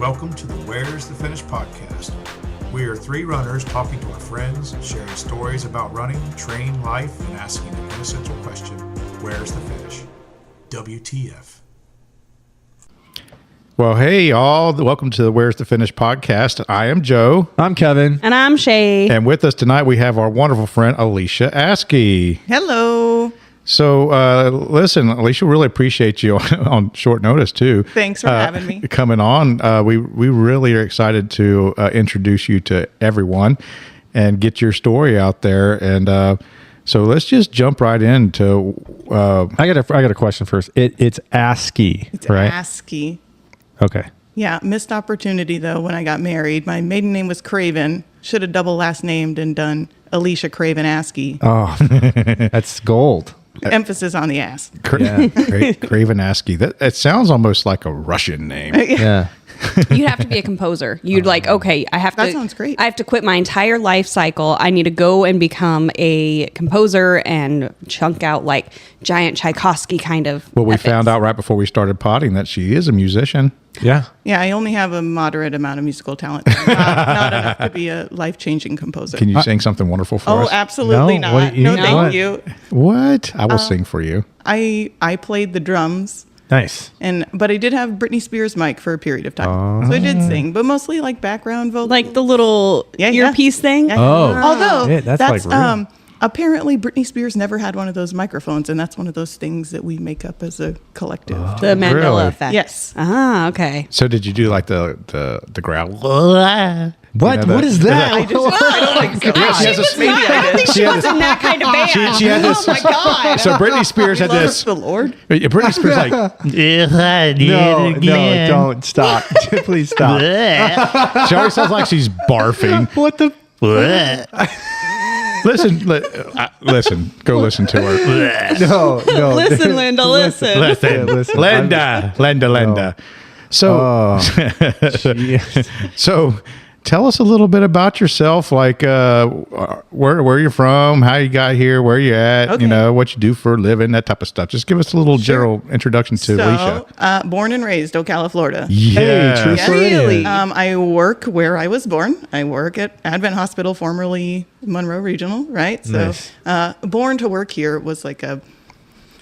Welcome to the Where's the Finish podcast. We are three runners talking to our friends, sharing stories about running, training, life, and asking the quintessential question, where's the finish? WTF. Well, hey, y'all. Welcome to the Where's the Finish podcast. I am Joe. I'm Kevin. And I'm Shae. And with us tonight, we have our wonderful friend, Alicia Askey. Hello. So, listen, Alicia, really appreciate you on short notice, too. Thanks for having me. Coming on. We really are excited to introduce you to everyone and get your story out there. And so let's just jump right into... I got a question first. It's Askey, It's right? Askey. Okay. Yeah, missed opportunity though when I got married. My maiden name was Craven. Should have double last named and done Alicia Craven Askey. Oh, that's gold. Emphasis on the ass. Yeah. Craven Askey. That sounds almost like a Russian name. Yeah. You'd have to be a composer. You'd okay, I have to. That sounds great. I have to quit my entire life cycle. I need to go and become a composer and chunk out like giant Tchaikovsky kind of. Well, we epics. found out right before we started potting that she is a musician. Yeah. Yeah, I only have a moderate amount of musical talent. Not enough to be a life-changing composer. Can you sing something wonderful for Oh, us? absolutely No, not. No, what? thank you. What? I will sing for you. I played the drums. Nice. But I did have Britney Spears' mic for a period of time. So I did sing, but mostly like background vocals. like the little earpiece thing. Yeah. Oh. Although Yeah, that's like real. Apparently Britney Spears never had one of those microphones, and that's one of those things that we make up as a collective. The Mandela Really? effect. Yes. Ah, okay. So did you do like the growl? What? What is that? I don't think so. Yeah, she has a- Maybe I did. She was in that kind of band. She had this. Oh my God. So Britney Spears had Love this. the Lord. Britney Spears like No, don't stop. Please stop. she always sounds like she's barfing. What the? Listen. Go listen to her. No. Listen, Linda, listen. Yeah, listen. Linda. So, Yes. so tell us a little bit about yourself, like where you're from, how you got here, where you at, Okay. what you do for a living, that type of stuff. Just give us a little general introduction to Alicia. Born and raised Ocala, Florida. Yeah. true Really? I work where I was born. I work at Advent Hospital, formerly Monroe Regional, right? So Nice. born to work here was like a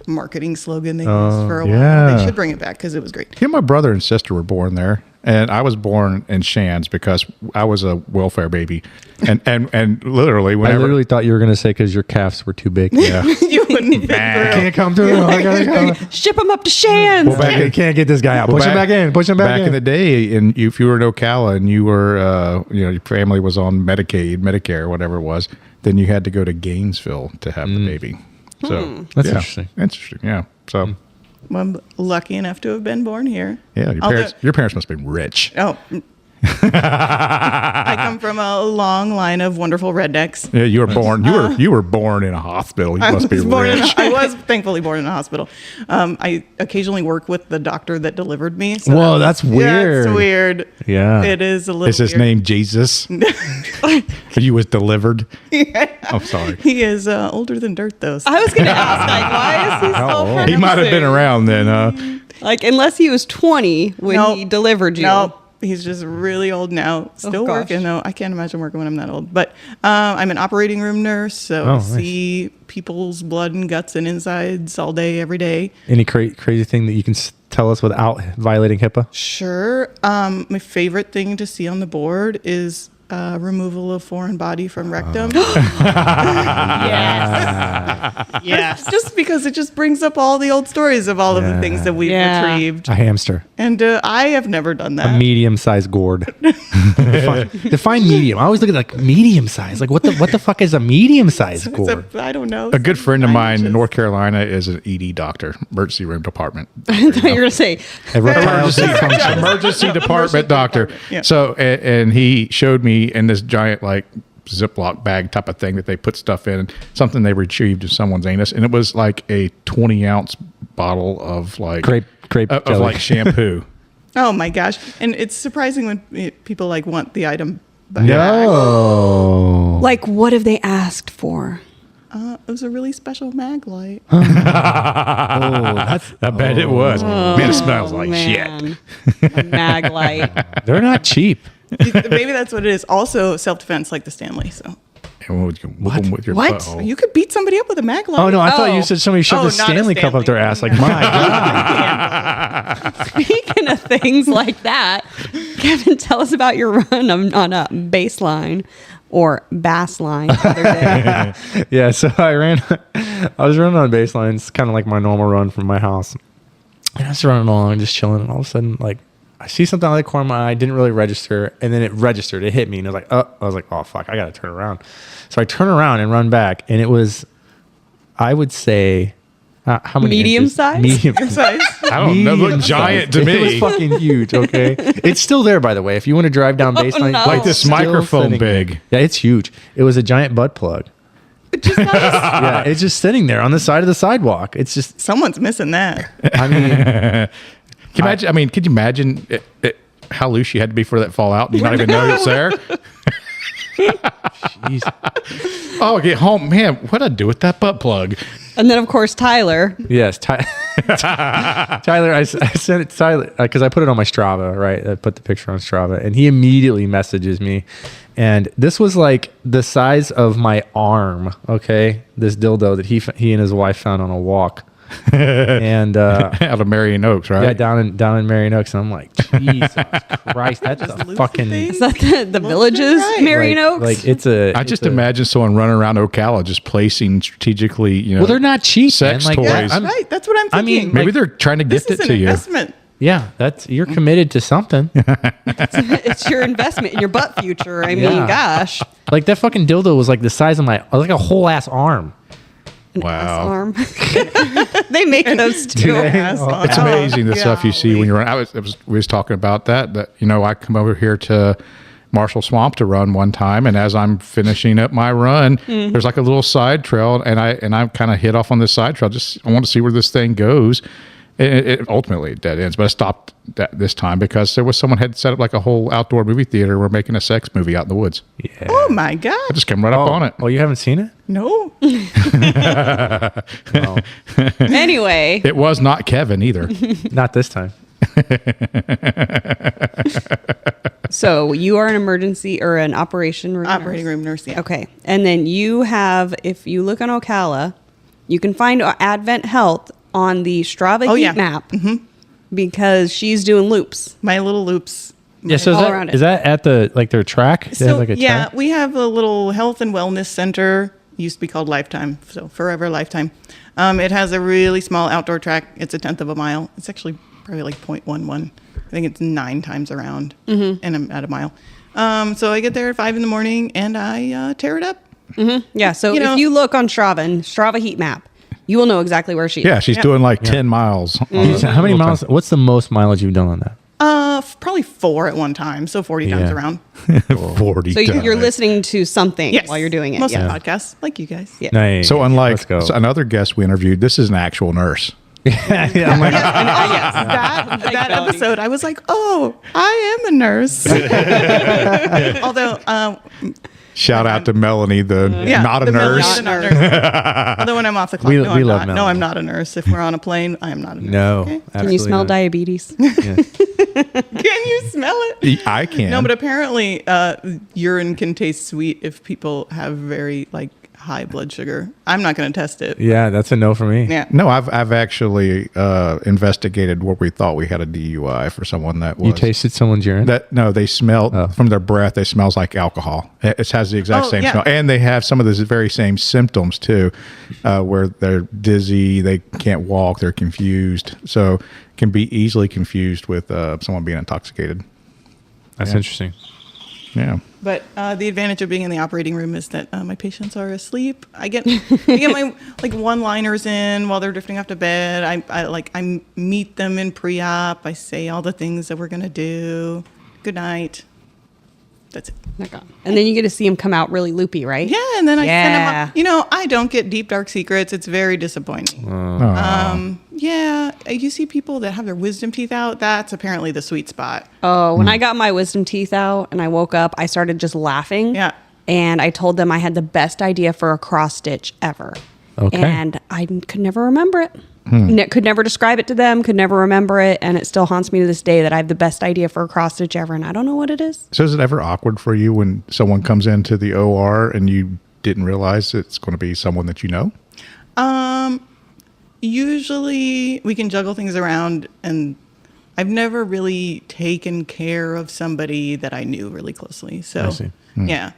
marketing slogan they used for a while. yeah. They should bring it back because it was great. Yeah, my brother and sister were born there, and I was born in Shands because I was a welfare baby, and literally I whenever literally thought you were going to say because your calves were too big. yeah. You wouldn't fit through. Come through. I gotta come. Ship them up to Shands. Can't get this guy out. Push him back in. Push him back in the day, and if you were in Ocala and you were, your family was on Medicaid, Medicare, whatever it was, then you had to go to Gainesville to have the baby. So That's yeah. interesting. Interesting, yeah. So Well, I'm lucky enough to have been born here. yeah, your parents must have been rich. Oh. I come from a long line of wonderful rednecks. Yeah, you were born. You were born in a hospital. You must be rich. I was thankfully born in a hospital. I occasionally work with the doctor that delivered me. So Whoa, that's weird. Yeah, it's weird. Yeah. It is a little Is his weird. name Jesus? You was delivered. I'm sorry. He is older than dirt, though. So I was going to ask, why is he How so old? He might have been producing? around then, huh? Like, unless he was 20 when Nope. he delivered you. No, he's just really old now. Still gosh. working, though. I can't imagine working when I'm that old. But I'm an operating room nurse, so I nice. see people's blood and guts and insides all day, every day. Any crazy thing that you can tell us without violating HIPAA? Sure. My favorite thing to see on the board is removal of foreign body from rectum. Yes. Just because it just brings up all the old stories of all of the things that we've Yeah. retrieved. A hamster. And I have never done that. A medium-sized gourd. Define medium. I always look at like medium size. Like what the fuck is a medium-sized It's gourd? I don't know. A good friend of 9 mine in inches. North Carolina is an ED doctor, emergency room department. I thought you were going to say, A reptile Emergency, dysfunction. emergency department doctor. Yeah. So, and he showed me in this giant like Ziploc bag type of thing that they put stuff in, something they retrieved of someone's anus, and it was like a 20-ounce bottle of like Grape of jelly. like shampoo. Oh my gosh. And it's surprising when people like want the item back. No. like, what have they asked for? It was a really special mag light. Oh, that's I bet it was. Man, it smells like shit. A mag light. they're not cheap. Maybe that's what it is. Also, self-defense like the Stanley. So What? With your what? butthole. You could beat somebody up with a mag light. Oh no, I thought Oh. you said somebody shoved Oh, a not a Stanley cup up their Stanley. ass. Like, my God. Speaking of things like that, Kevin, tell us about your run on a baseline or bass line the other day. Yeah, so I was running on baseline. It's kind of like my normal run from my house. And I was running along, just chilling, and all of a sudden, like, I see something out of the corner of my eye, didn't really register, and then it registered. It hit me, and I was like, oh, fuck, I got to turn around. So I turn around and run back, and it was, I would say, how many Medium inches? size? Medium Size. I don't know. It looked giant to It me. was fucking huge, okay? It's still there, by the way. If you want to drive down baseline. no. Like this it's still microphone sitting there. big. Yeah, it's huge. It was a giant butt plug. Yeah, it's just sitting there on the side of the sidewalk. It's just, Someone's missing that. I mean, Can you imagine? I mean, could you imagine how loose you had to be for that fall out? You not even know it's there. jeez. Oh, get home, man. What'd I do with that butt plug? And then, of course, Tyler. Yes, Tyler. I sent it to Tyler because I put it on my Strava, right? I put the picture on Strava, and he immediately messages me. And this was like the size of my arm, okay? This dildo that he and his wife found on a walk. And Out of Marion Oaks, right? yeah, down in Marion Oaks. And I'm like, Jesus Christ, that's a loose fucking thing. Is that the villages, right. Marion Oaks? Like it's a. I just imagine someone running around Ocala just placing strategically, Well, they're not cheap. sex man. Like, toys. I'm- Right. That's what I'm I thinking. mean, Maybe like, they're trying to this gift is it an to you. investment. Yeah, you're committed to something. It's your investment in your butt future. I mean, Yeah. gosh. Like that fucking dildo was like the size of like a whole ass arm. An Wow. ass arm. They make those too. Ass on. It's amazing the stuff you see when you run. We was talking about that I come over here to Marshall Swamp to run one time, and as I'm finishing up my run, there's like a little side trail, and I kind of hit off on this side trail. I want to see where this thing goes. It ultimately dead ends, but I stopped this time because there was someone had set up like a whole outdoor movie theater. We're making a sex movie out in the woods. Yeah. Oh my God. I just came right up on it. Oh, you haven't seen it? No. Anyway, It was not Kevin either. Not this time. so you are an emergency or an operation room Operating nurse? room nurse. Yeah. Okay. And then you have, if you look on Ocala, you can find Advent Health on the Strava Oh, heat yeah. map because she's doing loops. My little loops. Yeah. So All around it. is that at the like their track? They have, like a yeah, track? we have a little health and wellness center. Used to be called Lifetime, so Forever Lifetime. It has a really small outdoor track. It's 1/10 of a mile. It's actually probably like 0.11. I think it's 9 times around, and I'm at a mile. So I get there at 5 in the morning and I tear it up. Yeah. So You know- if you look on Strava and Strava heat map, you will know exactly where she is. Yeah, she's doing like 10 miles. on So the how many little miles? What's the most mileage you've done on that? Probably 4 at one time, so 40 times Yeah. around. thing. 40 So you're times. listening to something Yes. while you're doing it. Most Yeah. of the podcasts, like you guys. Yeah. Nice. So unlike Let's go. another guest we interviewed, this is an actual nurse. Yes, that Melanie. episode, I was like, oh, I am a nurse. Although, Shout out to Melanie, not a the nurse. Melanie, the nurse. Although when I'm off the clock, We no, I'm love not. No, Melanie. I'm not a nurse. If we're on a plane, I am not a nurse. No. Okay? Can you smell diabetes? Can you smell it? I can. No, but apparently urine can taste sweet if people have very high blood sugar. I'm not going to test it. Yeah, that's a no for me. Yeah. No, I've actually investigated where we thought we had a DUI for someone that was. You tasted someone's urine? No, they smelled from their breath. It smells like alcohol. It has the exact Oh, same yeah. smell, and they have some of those very same symptoms too, where they're dizzy, they can't walk, they're confused. So can be easily confused with someone being intoxicated. That's interesting. Yeah. But the advantage of being in the operating room is that my patients are asleep. I get my one-liners in while they're drifting off to bed. I meet them in pre-op. I say all the things that we're gonna do. Good night. That's it. And then you get to see him come out really loopy, right? Yeah, and then I send them Yeah. off. I don't get deep dark secrets. It's very disappointing. Yeah, you see people that have their wisdom teeth out. That's apparently the sweet spot. Oh, when I got my wisdom teeth out and I woke up, I started just laughing. Yeah. and I told them I had the best idea for a cross stitch ever. Okay. And I could never remember it. Could never describe it to them, could never remember it. And it still haunts me to this day that I have the best idea for a cross stitch ever. And I don't know what it is. So is it ever awkward for you when someone comes into the OR and you didn't realize it's going to be someone that you know? Usually we can juggle things around, and I've never really taken care of somebody that I knew really closely. So, I see. yeah.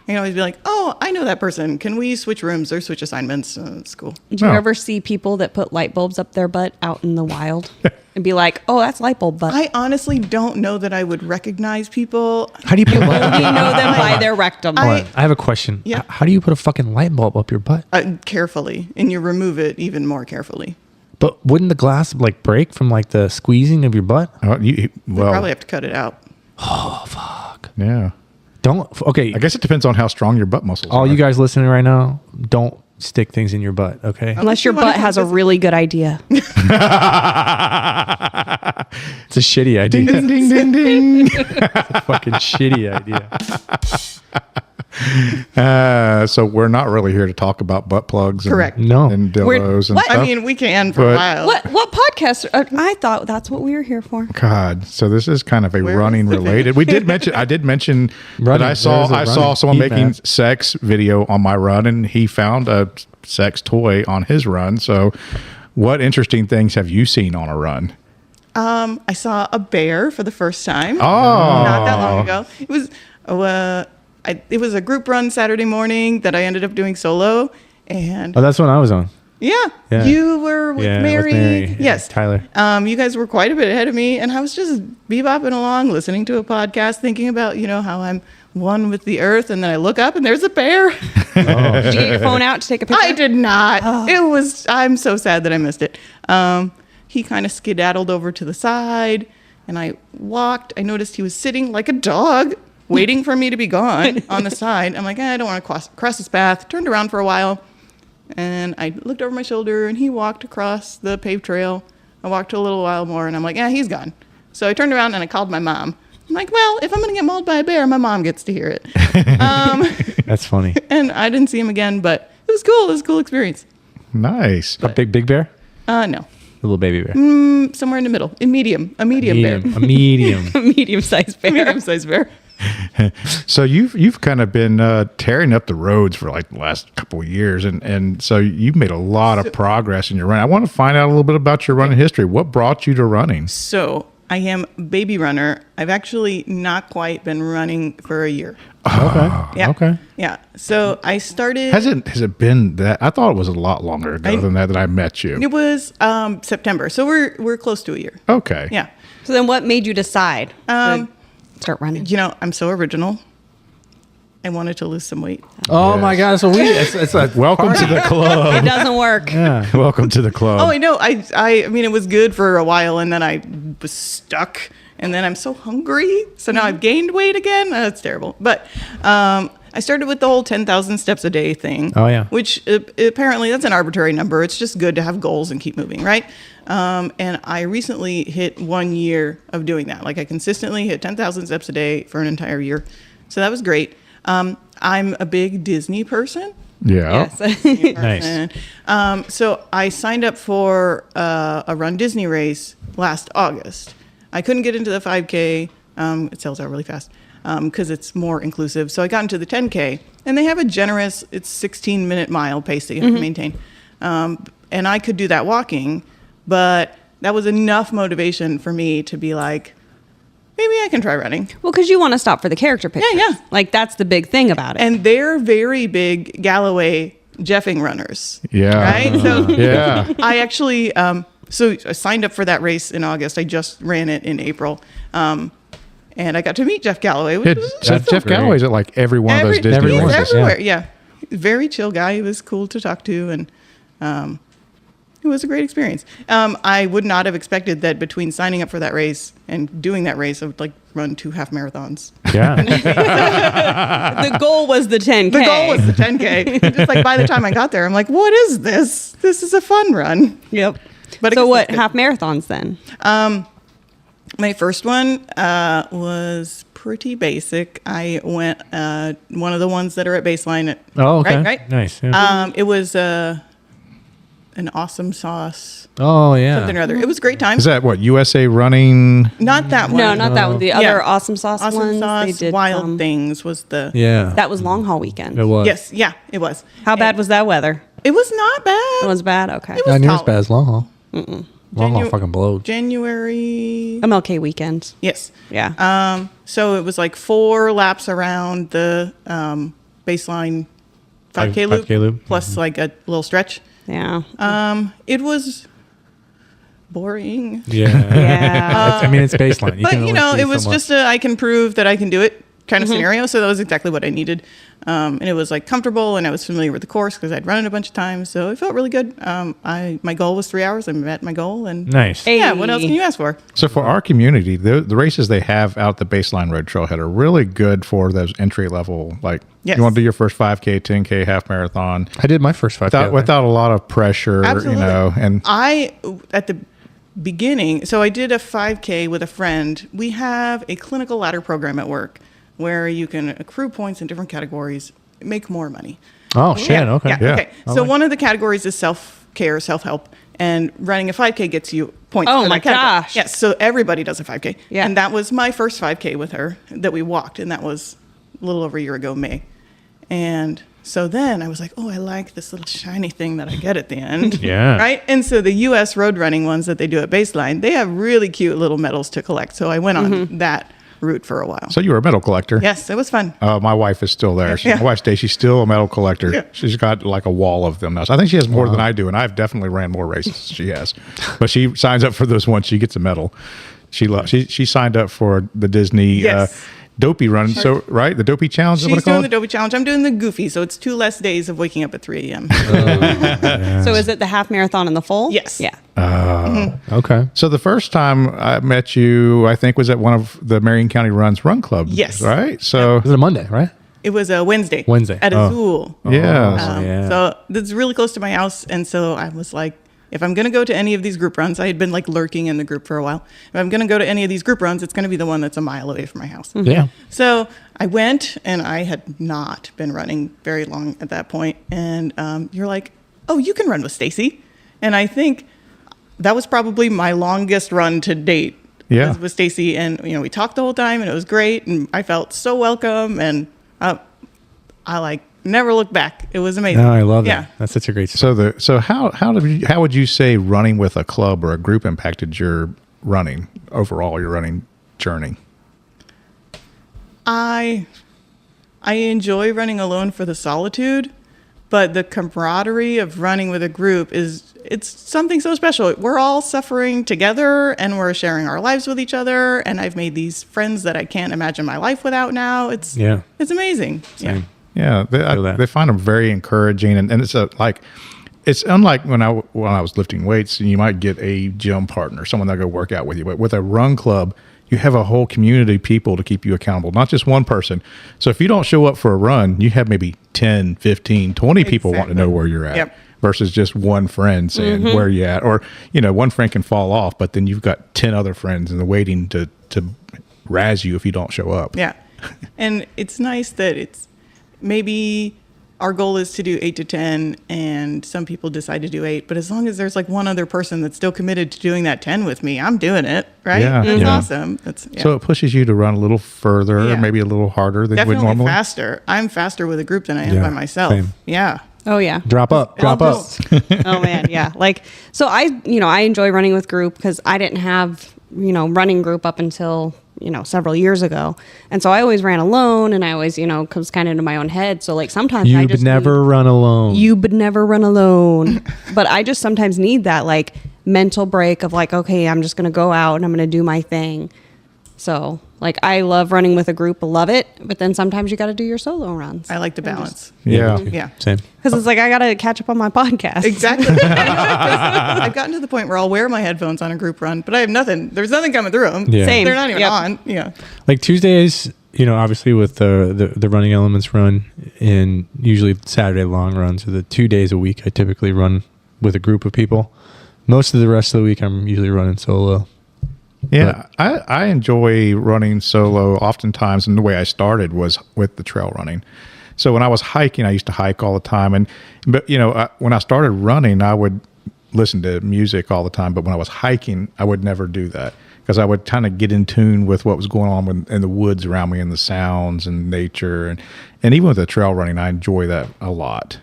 I can always be like, oh, I know that person. Can we switch rooms or switch assignments? It's cool. Did you Oh. ever see people that put light bulbs up their butt out in the wild and be like, oh, that's light bulb butt? I honestly don't know that I would recognize people. How do you put We know them by their rectum. I have a question. Yeah. How do you put a fucking light bulb up your butt? Carefully, and you remove it even more carefully. But wouldn't the glass like break from like the squeezing of your butt? You Well, probably have to cut it out. yeah. Don't. Okay. I guess it depends on how strong your butt muscles are. All you guys listening right now, don't stick things in your butt. Okay. Unless your You wanna butt has a have this- really good idea. It's a shitty idea. Ding, ding, ding, ding. Fucking shitty idea. So we're not really here to talk about butt plugs. Correct. No. And dildos and What? stuff. I mean, we can for a But- while. What podcast? I thought that's what we were here for. God, so this is kind of a Where running is the related. We did mention. I did mention that Running. I saw. There's a I saw running someone heat making map. sex video on my run, and he found a sex toy on his run. So, what interesting things have you seen on a run? I saw a bear for the first time. Oh. Not that long ago. It was it was a group run Saturday morning that I ended up doing solo, and Oh, that's when I was on. yeah, you were with Yeah, with Mary. Mary. Yes, Tyler. You guys were quite a bit ahead of me, and I was just bebopping along, listening to a podcast, thinking about how I'm one with the earth, and then I look up and there's a bear. Did you get your phone out to take a picture? I did not. I'm so sad that I missed it. He kind of skedaddled over to the side, and I walked. I noticed he was sitting like a dog, waiting for me to be gone on the side. I'm like, I don't want to cross his path. Turned around for a while, and I looked over my shoulder, and he walked across the paved trail. I walked a little while more, and I'm like, he's gone. So I turned around and I called my mom. I'm like, well, if I'm going to get mauled by a bear, my mom gets to hear it. That's funny. And I didn't see him again, but it was cool. It was a cool experience. Nice. A big bear? No. A little baby bear. Somewhere in the middle. A medium bear. A medium. Medium-sized bear. Medium-sized bear. So you've kind of been tearing up the roads for like the last couple of years, and so you've made a lot of progress in your running. I want to find out a little bit about your running history. What brought you to running? So I am a baby runner. I've actually not quite been running for a year. Okay. Yeah. Okay. Yeah. So I started. Has it been that? I thought it was a lot longer ago than that I met you. It was September. So we're close to a year. Okay. Yeah. So then what made you decide to start running? I'm so original. I wanted to lose some weight. Oh my God. So it's like Welcome to the club. It doesn't work. yeah. Welcome to the club. Oh, I know. I mean, it was good for a while, and then I was stuck, and then I'm so hungry. So now I've gained weight again. That's terrible. But I started with the whole 10,000 steps a day thing. Oh, yeah. Which apparently that's an arbitrary number. It's just good to have goals and keep moving, right? And I recently hit 1 year of doing that. Like I consistently hit 10,000 steps a day for an entire year. So that was great. I'm a big Disney person. Yeah. Yes. Nice. So I signed up for a Run Disney race last August. I couldn't get into the 5K. It sells out really fast because it's more inclusive. So I got into the 10K, and they have a generous, it's 16-minute mile pace that you have to maintain. And I could do that walking, but that was enough motivation for me to be like, maybe I can try running. Well, because you want to stop for the character pictures. Yeah. Like that's the big thing about it. And they're very big Galloway Jeffing runners. Yeah. Right? So Yeah. I actually, so I signed up for that race in August. I just ran it in April. And I got to meet Jeff Galloway. Which was Jeff great. Galloway's at like every one of those Disney every He's one. races. everywhere. Yeah. Very chill guy. He was cool to talk to. And it was a great experience. I would not have expected that between signing up for that race and doing that race, I would like run 2 half marathons. Yeah. the goal was the 10K. The goal was the 10K. Just like by the time I got there, I'm like, what is this? This is a fun run. Yep. But I So guess what that's good. half marathons then? My first one was pretty basic. I went one of the ones that are at baseline. Oh, okay. Right. Nice. Yeah. It was an awesome sauce, Oh, yeah. something or other. It was a great time. Is that what USA Running? Not that one. No, not that one. The Yeah. other awesome sauce Awesome ones. sauce. They did Wild Things was the. Yeah. That was long haul weekend. It was. Yes. Yeah. It was. How bad was that weather? It was not bad. It was bad. Okay. It was Not near as tolerable. bad as long haul. Long haul Genu- fucking blowed. January. MLK weekend. Yes. Yeah. So it was like 4 laps around the baseline 5K loop, 5K loop. plus like a little stretch. Yeah. It was boring. Yeah. Yeah. I mean, it's baseline. But, can you only know, see it was so much. just I can prove that I can do it kind of scenario. So that was exactly what I needed. And it was like comfortable, and I was familiar with the course because I'd run it a bunch of times. So it felt really good. My goal was 3 hours. I met my goal. And Nice. Hey. yeah, what else can you ask for? So for our community, the races they have out the baseline road trailhead are really good for those entry level. Like Yes. you want to do your first 5K, 10K, half marathon I did my first 5K. without a lot of pressure, Absolutely. you know. And At the beginning, so I did a 5K with a friend. We have a clinical ladder program at work where you can accrue points in different categories, make more money. Oh, shit. Okay. Yeah. Yeah. Okay. So one of the categories is self-care, self-help, and running a 5K gets you points. Oh for my that category. gosh. Yes. So everybody does a 5K. Yeah. And that was my first 5K with her that we walked, and that was a little over a year ago, May. And so then I was like, oh, I like this little shiny thing that I get at the end. Yeah. Right. And so the U.S. road running ones that they do at baseline, they have really cute little medals to collect. So I went on that route for a while. so you were a medal collector. Yes, it was fun. My wife is still there. Yeah. My wife Stacy's still a medal collector. Yeah. She's got like a wall of them now. So I think she has more than I do, and I've definitely ran more races than she has. But she signs up for those ones. She gets a medal. She signed up for the Disney Yes. Dopey run. So right, the Dopey challenge is what She's it's doing called. the Dopey Challenge. I'm doing the Goofy, so it's 2 less days of waking up at 3 a.m. So is it the half marathon and the full? Yes. Yeah. Okay. So the first time I met you, I think was at one of the Marion County Runs Run Club. Yes. Right. So Was it a Monday, right? It was a Wednesday. Wednesday. At Azul. yeah. yeah. So this is really close to my house. And so I was like, if I'm going to go to any of these group runs, I had been like lurking in the group for a while. If I'm going to go to any of these group runs, it's going to be the one that's a mile away from my house. Yeah. So I went, and I had not been running very long at that point. And you're like, oh, you can run with Stacy. And I think that was probably my longest run to date. Yeah. Was with Stacy. And, you know, we talked the whole time, and it was great. And I felt so welcome. And I like never looked back. It was amazing. No, I love that. Yeah. That's such a great story. So how would you say running with a club or a group impacted your running overall, your running journey? I enjoy running alone for the solitude, but the camaraderie of running with a group it's something so special. We're all suffering together, and we're sharing our lives with each other, and I've made these friends that I can't imagine my life without now. It's amazing. Yeah. Same. Yeah, Feel that. they find them very encouraging, and it's it's unlike when I was lifting weights, and you might get a gym partner, someone that'll go work out with you. But with a run club, you have a whole community of people to keep you accountable, not just one person. So if you don't show up for a run, you have maybe 10, 15, 20 people want to Exactly. know where you're at. Yep. Versus just one friend saying where you at, or one friend can fall off, but then you've got 10 other friends and they're waiting to razz you if you don't show up. Yeah. And it's nice that it's maybe our goal is to do 8 to 10, and some people decide to do 8, but as long as there's like one other person that's still committed to doing that 10 with me, I'm doing it. Right. Yeah, That's yeah. awesome. So it pushes you to run a little further, Yeah. maybe a little harder than you would definitely normally. faster. I'm faster with a group than I am Yeah, by myself. same. Yeah. Oh yeah. Drop up. Drop up. Oh man, yeah. Like, so I enjoy running with group because I didn't have, running group up until, several years ago. And so I always ran alone, and I always, was kind of into my own head. So like sometimes I You just would never need, run alone. you would never run alone. But I just sometimes need that like mental break of like, okay, I'm just going to go out and I'm going to do my thing. So like, I love running with a group, love it. But then sometimes you got to do your solo runs. I like to balance. Yeah. me too. Yeah. Same. Because it's like, I got to catch up on my podcast. Exactly. I know, 'cause I've gotten to the point where I'll wear my headphones on a group run, but I have nothing. There's nothing coming through them. Yeah. Same. They're not even Yep. on. Yeah. Like Tuesdays, obviously with the running elements run, and usually Saturday long runs are the 2 days a week I typically run with a group of people. Most of the rest of the week I'm usually running solo. Yeah, I enjoy running solo oftentimes, and the way I started was with the trail running. So when I was hiking, I used to hike all the time, but when I started running, I would listen to music all the time. But when I was hiking, I would never do that because I would kind of get in tune with what was going on in the woods around me and the sounds and nature, and even with the trail running, I enjoy that a lot.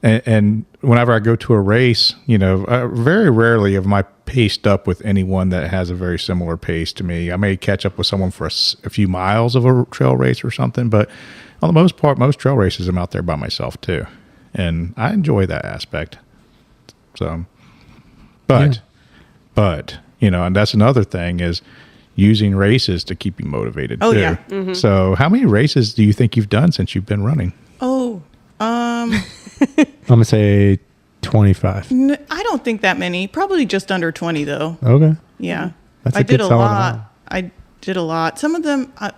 And whenever I go to a race, very rarely am I paced up with anyone that has a very similar pace to me. I may catch up with someone for a few miles of a trail race or something, but on the most part, most trail races, I'm out there by myself too. And I enjoy that aspect. So, but, and that's another thing is using races to keep you motivated too. Yeah. Mm-hmm. So how many races do you think you've done since you've been running? I'm going to say 25. I don't think that many. Probably just under 20 though. Okay. Yeah. That's I a did good a solid lot. amount. I did a lot. Some of them I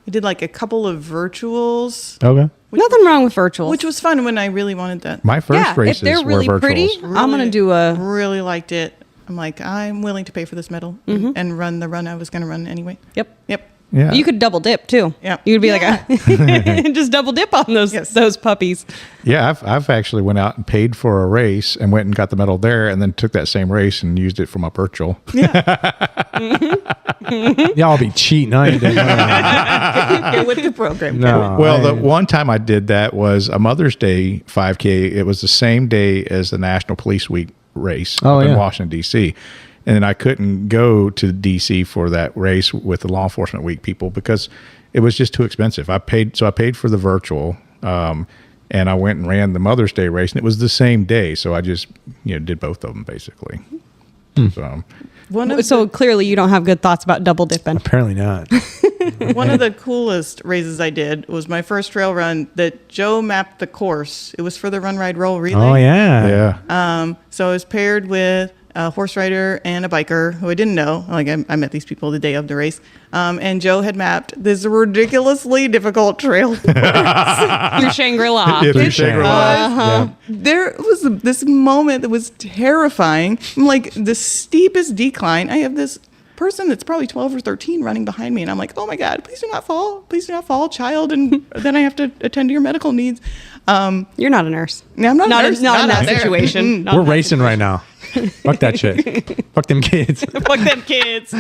did like a couple of virtuals, Okay. Nothing wrong with virtuals. which was fun when I really wanted that. My first yeah, if races they're really were virtuals. pretty, I'm gonna do a. Really liked it. I'm like, I'm willing to pay for this medal and run the run I was going to run anyway. Yep. Yep. Yeah. You could double dip too. Yeah. You could be like just double dip on those puppies. Yeah, I've actually went out and paid for a race and went and got the medal there, and then took that same race and used it for my virtual. Y'all be cheating. I ain't doing that. Get with the program. No. Well, the one time I did that was a Mother's Day 5K. It was the same day as the National Police Week race up in Washington, D.C. And I couldn't go to D.C. for that race with the Law Enforcement Week people because it was just too expensive. I paid for the virtual, and I went and ran the Mother's Day race, and it was the same day. So I just did both of them basically. So clearly, you don't have good thoughts about double dipping. Apparently not. One of the coolest races I did was my first trail run that Joe mapped the course. It was for the Run, Ride, Roll relay. Oh, yeah. So I was paired with a horse rider and a biker who I didn't know. Like I met these people the day of the race. And Joe had mapped this ridiculously difficult trail Through Shangri-La. Yeah, through Shangri-La. There was this moment that was terrifying. I'm like, the steepest decline. I have this person that's probably 12 or 13 running behind me. And I'm like, oh my God, please do not fall. Please do not fall, child. And then I have to attend to your medical needs. You're not a nurse. Yeah, I'm not a nurse. Not in Not that there. situation. We're racing right now. Fuck that shit. Fuck them kids. Fuck them kids.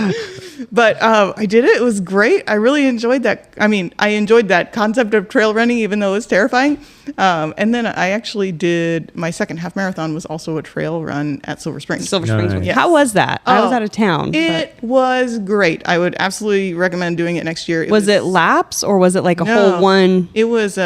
But I did it. It was great. I really enjoyed that. I mean, I enjoyed that concept of trail running, even though it was terrifying. And then I actually did my second half marathon was also a trail run at Silver Springs. Silver Springs. Nice. Yes. How was that? I was Oh, out of town. It was great. I would absolutely recommend doing it next year. Was it laps or was it like a No, whole one? It was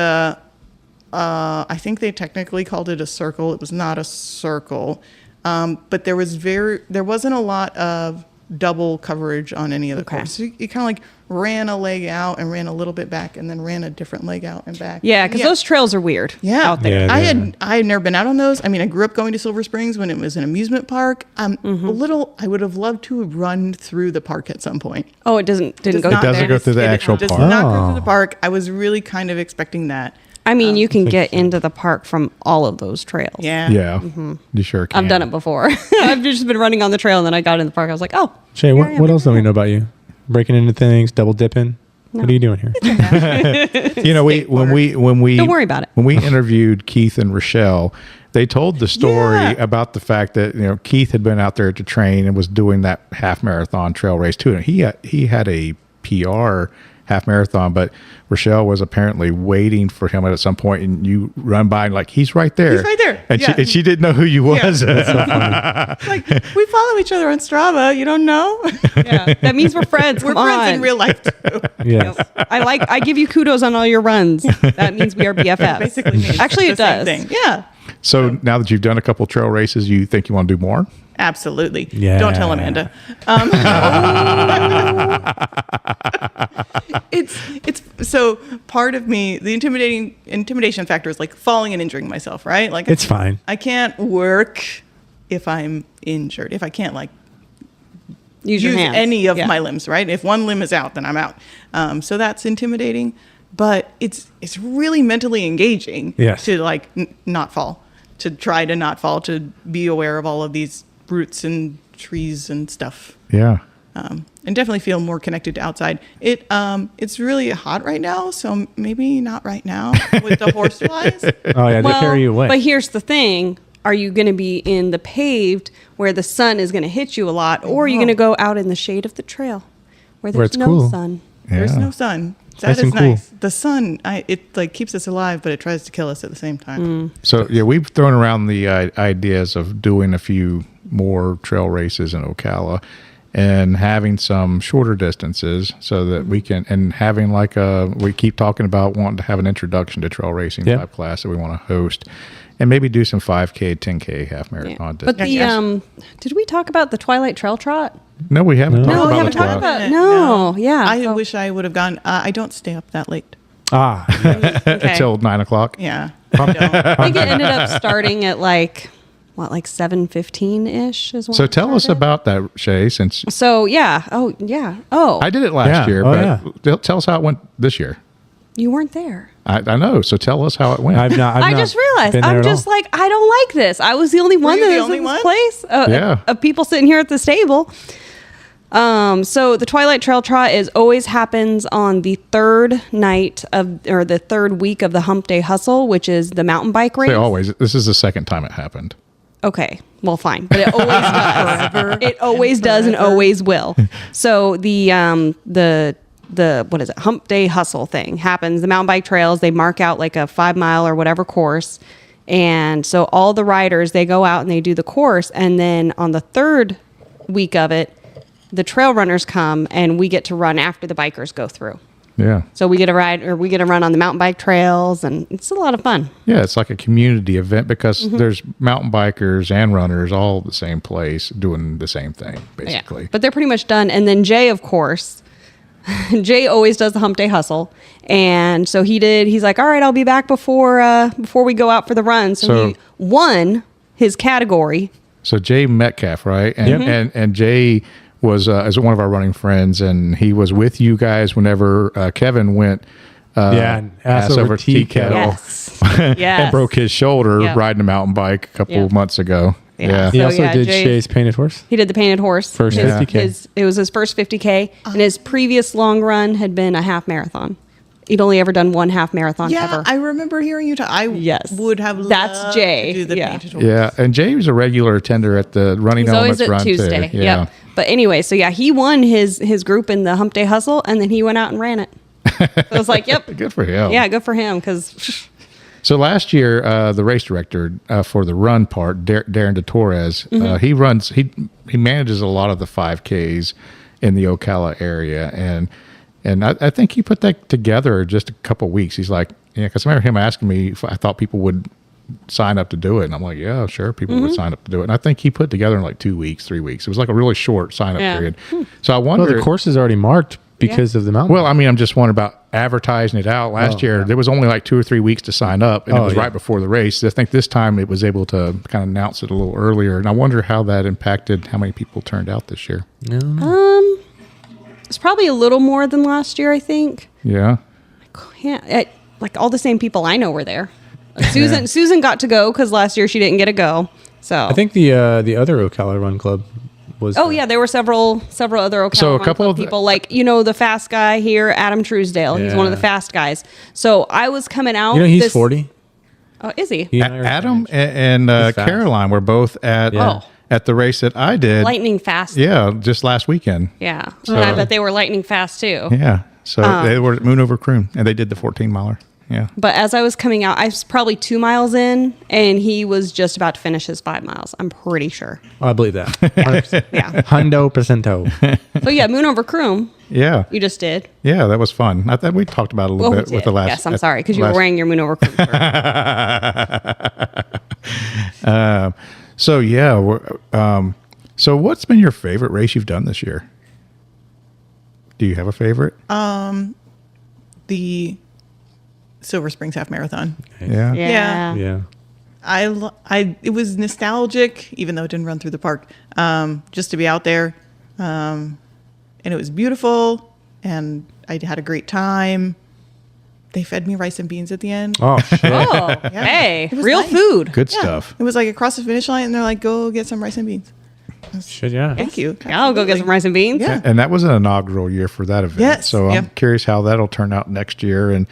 I think they technically called it a circle. It was not a circle. But there wasn't a lot of double coverage on any of the Okay. course. So you kind of like ran a leg out and ran a little bit back and then ran a different leg out and back. Yeah, because those trails are weird out there. Yeah. I had never been out on those. I mean, I grew up going to Silver Springs when it was an amusement park. I would have loved to have run through the park at some point. Oh, it didn't go. Does It not- doesn't go through the actual It does park. not go through the Oh. park. I was really kind of expecting that. I mean, you can get into the park from all of those trails. Yeah. Yeah, you sure can. I've done it before. I've just been running on the trail, and then I got in the park. I was like, oh, Shae, what else do we know about you? Breaking into things, double dipping. What are you doing here? When we Don't worry about it. When we interviewed Keith and Rochelle, they told the story Yeah. about the fact that Keith had been out there to train and was doing that half marathon trail race too. And he had a PR half marathon, but Rochelle was apparently waiting for him at some point, and you run by and like he's right there. He's right there. And Yeah. she didn't know who you was. Like, we follow each other on Strava. You don't know? yeah, that means we're friends. We're Come friends on. in real life, too. Yes. I give you kudos on all your runs. That means we are BFFs. Basically means Actually, it the same does. thing. Yeah. So now that you've done a couple trail races, you think you want to do more? Absolutely. Yeah. Don't tell Amanda. It's so part of me, the intimidation factor is like falling and injuring myself, right? Like It's fine. I can't work if I'm injured. If I can't like Use your use hands. any of Yeah. my limbs, right? If one limb is out, then I'm out. So that's intimidating, but it's really mentally engaging Yes. to like not fall, to try to not fall, to be aware of all of these roots and trees and stuff. Yeah. And definitely feel more connected to outside. It's really hot right now, so maybe not right now with the horse flies. Oh yeah, they carry you away. But here's the thing. Are you going to be in the paved where the sun is going to hit you a lot, or are you going to go out in the shade of the trail where there's it's no cool. sun? There's Yeah. no sun. That nice is and cool. nice. The sun, it like keeps us alive, but it tries to kill us at the same time. So yeah, we've thrown around the ideas of doing a few more trail races in Ocala, and having some shorter distances so that we can, and having we keep talking about wanting to have an introduction to trail racing type class that we want to host, and maybe do some 5K, 10K, half marathon. But did we talk about the Twilight Trail Trot? No, we haven't. No, talked we about haven't the talked class. about. No, yeah. I wish I would have gone. I don't stay up that late. Yeah. Okay. Until 9 o'clock. Yeah. I don't. I think it ended up starting at like 7:15 ish is when So it tell us started. about that, Shae, since So yeah. Oh yeah. Oh, I did it last Yeah. year, Oh, but tell us how it went this year. you weren't there. I know. So tell us how it went. I've not. I just realized been there I'm at just all. like I don't like this. I was the only one you that the was only in this one? place. Yeah. Of people sitting here at the stable. So the Twilight Trail Trot always happens on the third night or the third week of the Hump Day Hustle, which is the mountain bike race. Say always. This is the second time it happened. Okay, well, fine, but it always does. It always does and always will. So the what is it? Hump Day Hustle thing happens. The mountain bike trails, they mark out like a 5 mile or whatever course, and so all the riders, they go out and they do the course, and then on the third week of it, the trail runners come and we get to run after the bikers go through. Yeah. So we get to run on the mountain bike trails, and it's a lot of fun. Yeah, it's like a community event because Mm-hmm. there's mountain bikers and runners all at the same place doing the same thing, basically. Yeah. But they're pretty much done. And then Jay, of course, Jay always does the Hump Day Hustle. And so he's like, all right, I'll be back before we go out for the run. So he won his category. So Jay Metcalf, right? And and Jay was is one of our running friends, and he was with you guys whenever Kevin went and ass over tea kettle. Yes. and Yes. broke his shoulder Yep. riding a mountain bike a couple Yep. months ago. Yeah. He So, also yeah, did Jay- Shae's painted horse. He did the painted horse. First His- 50K. It was his first 50K. And his previous long run had been a half marathon. He'd only ever done one half marathon Yeah, ever. I remember hearing you talk. I Yes. would have That's loved Jay, to do the yeah. painted horse. Yeah, and Jay was a regular attender at the Running He's always Elements at run Tuesday. too. Yeah. Yep. But anyway, so yeah, he won his group in the Hump Day Hustle, and then he went out and ran it. So I was like, yep. Good for him. Yeah, good for him because So last year, the race director for the run part, Darren de Torres, Mm-hmm. he manages a lot of the 5Ks in the Ocala area, and I think he put that together in just a couple weeks. He's like, yeah, because I remember him asking me if I thought people would sign up to do it, and I'm like, yeah, sure, people Mm-hmm. would sign up to do it. And I think he put together in like 2 weeks, 3 weeks. It was like a really short sign up Yeah. period. So I Well, wonder. the course is already marked because of the mountain. Well, I mean, I'm just wondering about advertising it out. Last year, there was only like 2 or 3 weeks to sign up, and it Oh, was yeah. right before the race. I think this time it was able to kind of announce it a little earlier, and I wonder how that impacted how many people turned out this year. it's probably a little more than last year. I think. Yeah. Yeah, like all the same people I know were there. Susan got to go because last year she didn't get to go. So I think the other Ocala Run Club was. Oh yeah, there were several other Ocala So a Run couple Club of the- people, like the fast guy here, Adam Truesdale. He's one of the Yeah. fast guys. So I was coming out. You know, he's 40. Oh, is he? He and I are Adam the same age. and He's fast. Caroline were both at Yeah. at the race that I did. Lightning fast. Yeah, just last weekend. Yeah. And I bet they were lightning fast too. Yeah. So they were at Moon Over Croon, and they did the 14 miler. Yeah. But as I was coming out, I was probably 2 miles in, and he was just about to finish his 5 miles. I'm pretty sure. Oh, I believe that. 100%. Yeah. Hundo percento. So yeah, Moon Over Croom, Yeah. you just did. Yeah, that was fun. I thought we talked about it a little Well, we bit with did. the last. Yes, I'm sorry because you were last- wearing your Moon Over Croom shirt. So yeah, so what's been your favorite race you've done this year? Do you have a favorite? The Silver Springs Half Marathon. Yeah. Yeah. Yeah. It was nostalgic, even though it didn't run through the park, just to be out there. And it was beautiful, and I had a great time. They fed me rice and beans at the end. Oh, shit. Oh, hey, It was real nice. food. Good Yeah. stuff. It was like across the finish line, and they're like, go get some rice and beans. Should, yeah. Thank you. Yeah, I'll go get some rice and beans. Yeah. And that was an inaugural year for that event. Yes, So I'm yep. curious how that'll turn out next year. And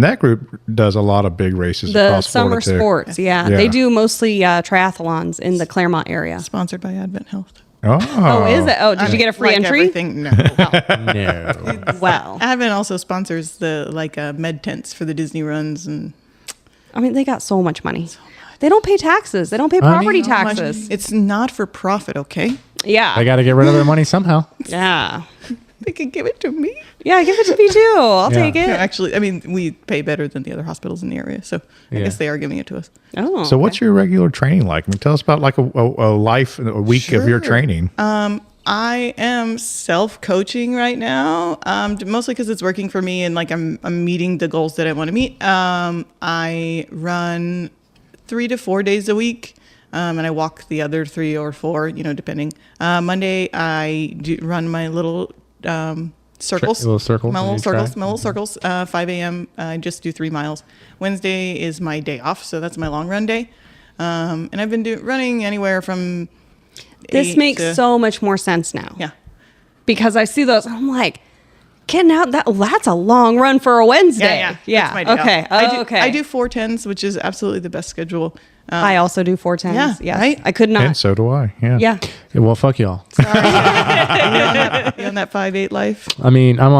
that group does a lot of big races The across summer Florida too. sports, yeah. Yeah. They do mostly triathlons in the Claremont area. Sponsored by Advent Health. Oh, is it? Oh, did you get a free Like entry? Everything? No. No. Wow. Advent also sponsors the med tents for the Disney runs, and I mean, they got so much money. They don't pay taxes. They don't pay property how much- taxes. It's not for profit, okay? Yeah. I got to get rid of their money somehow. Yeah. They could give it to me. Yeah, give it to me too. I'll Yeah. take it. No, actually, I mean, we pay better than the other hospitals in the area, so I Yeah. guess they are giving it to us. Oh. So what's your regular training like? I mean, tell us about like a life, a week of your Sure. training. I am self-coaching right now, mostly because it's working for me, and like I'm meeting the goals that I want to meet. I run 3 to 4 days a week, and I walk the other 3 or 4, depending. Monday I do run my little circles, Little circles my on little your circles, track. my little circles. 5 a.m. I just do 3 miles. Wednesday is my day off, so that's my long run day. And I've been running anywhere from This 8 makes to- so much more sense now. yeah. Because I see those, I'm like, getting out that's a long run for a Wednesday. That's my day off. Okay. Okay. I do 410s, which is absolutely the best schedule. I also do 410s. Yeah, Yes. right? I could not. And so do I. Yeah. Yeah. Yeah, well, fuck y'all. You on that 5'8" life? I mean, I'm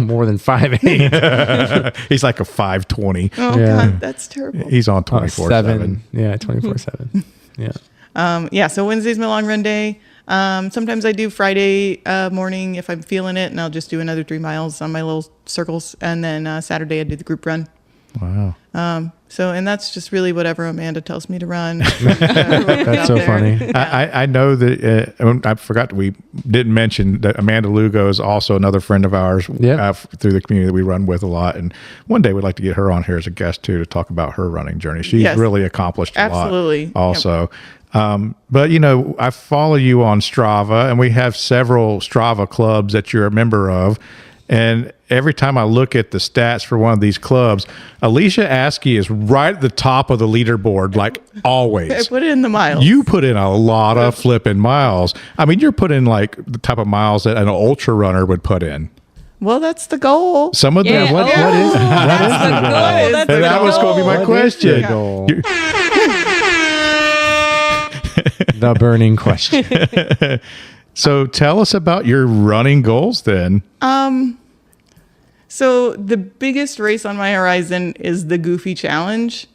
more than 5'8". He's like a 520. Oh Yeah. God, that's terrible. He's on 24/7. 7. Yeah, 24/7. Yeah. Yeah, so Wednesday's my long run day. Sometimes I do Friday morning if I'm feeling it, and I'll just do another 3 miles on my little circles. And then Saturday I do the group run. Wow. And that's just really whatever Amanda tells me to run. That's so funny. I know that I forgot we didn't mention that Amanda Lugo is also another friend of ours Yeah. through the community that we run with a lot. And one day we'd like to get her on here as a guest too to talk about her running journey. She's Yes. really accomplished a Absolutely. lot also. But I follow you on Strava, and we have several Strava clubs that you're a member of. And every time I look at the stats for one of these clubs, Alicia Askey is right at the top of the leaderboard, like I always. put in the miles. You put in a lot of flipping miles. I mean, you're putting like the type of miles that an ultra runner would put in. Well, that's the goal. Some of them. Yeah. What Oh, is? That's the goal. That's the And that was going to be my What is question. the goal? You- The burning question. So tell us about your running goals then. So the biggest race on my horizon is the Goofy Challenge.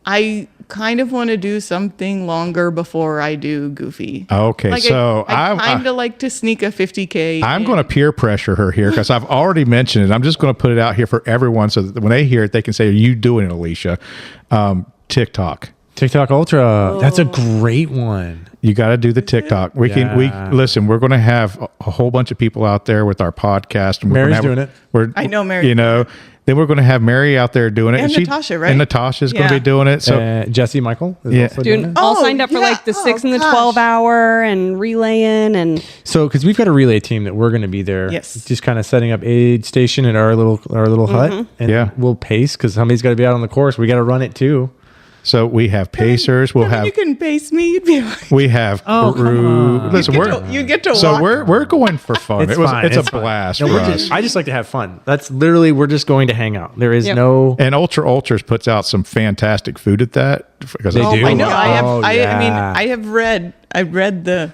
I kind of want to do something longer before I do Goofy. Okay, Like so I kind of like to sneak a 50K. I'm going to peer pressure her here because I've already mentioned it. I'm just going to put it out here for everyone so that when they hear it, they can say, "Are you doing it, Alicia?" TikTok. TikTok Ultra. That's a great one. You got to do the TikTok. We Yeah. listen. We're going to have a whole bunch of people out there with our podcast. And Mary's gonna doing it. I know Mary. Then we're going to have Mary out there doing it, And Natasha, right? And Natasha's going to Yeah. be doing it. So Jesse Michael is Yeah. also doing Doing it. all Oh, signed up for yeah. like the 6 and the Oh, 12 gosh. hour and relaying and So, because we've got a relay team that we're going to be there, Yes. just kind of setting up aid station at our little hut, and Yeah. we'll pace because somebody's got to be out on the course. We got to run it too. So we have pacers. We'll have You can pace me. You'd be like, we have Oh, come crew. on. Listen, you get to so walk. we're going for fun. It's It's fine. a fine. blast No, for we're us. I just like to have fun. That's literally we're just going to hang out. There is Yep. no. And Ultras puts out some fantastic food at that because They do? I know. Oh, I mean, yeah. I read the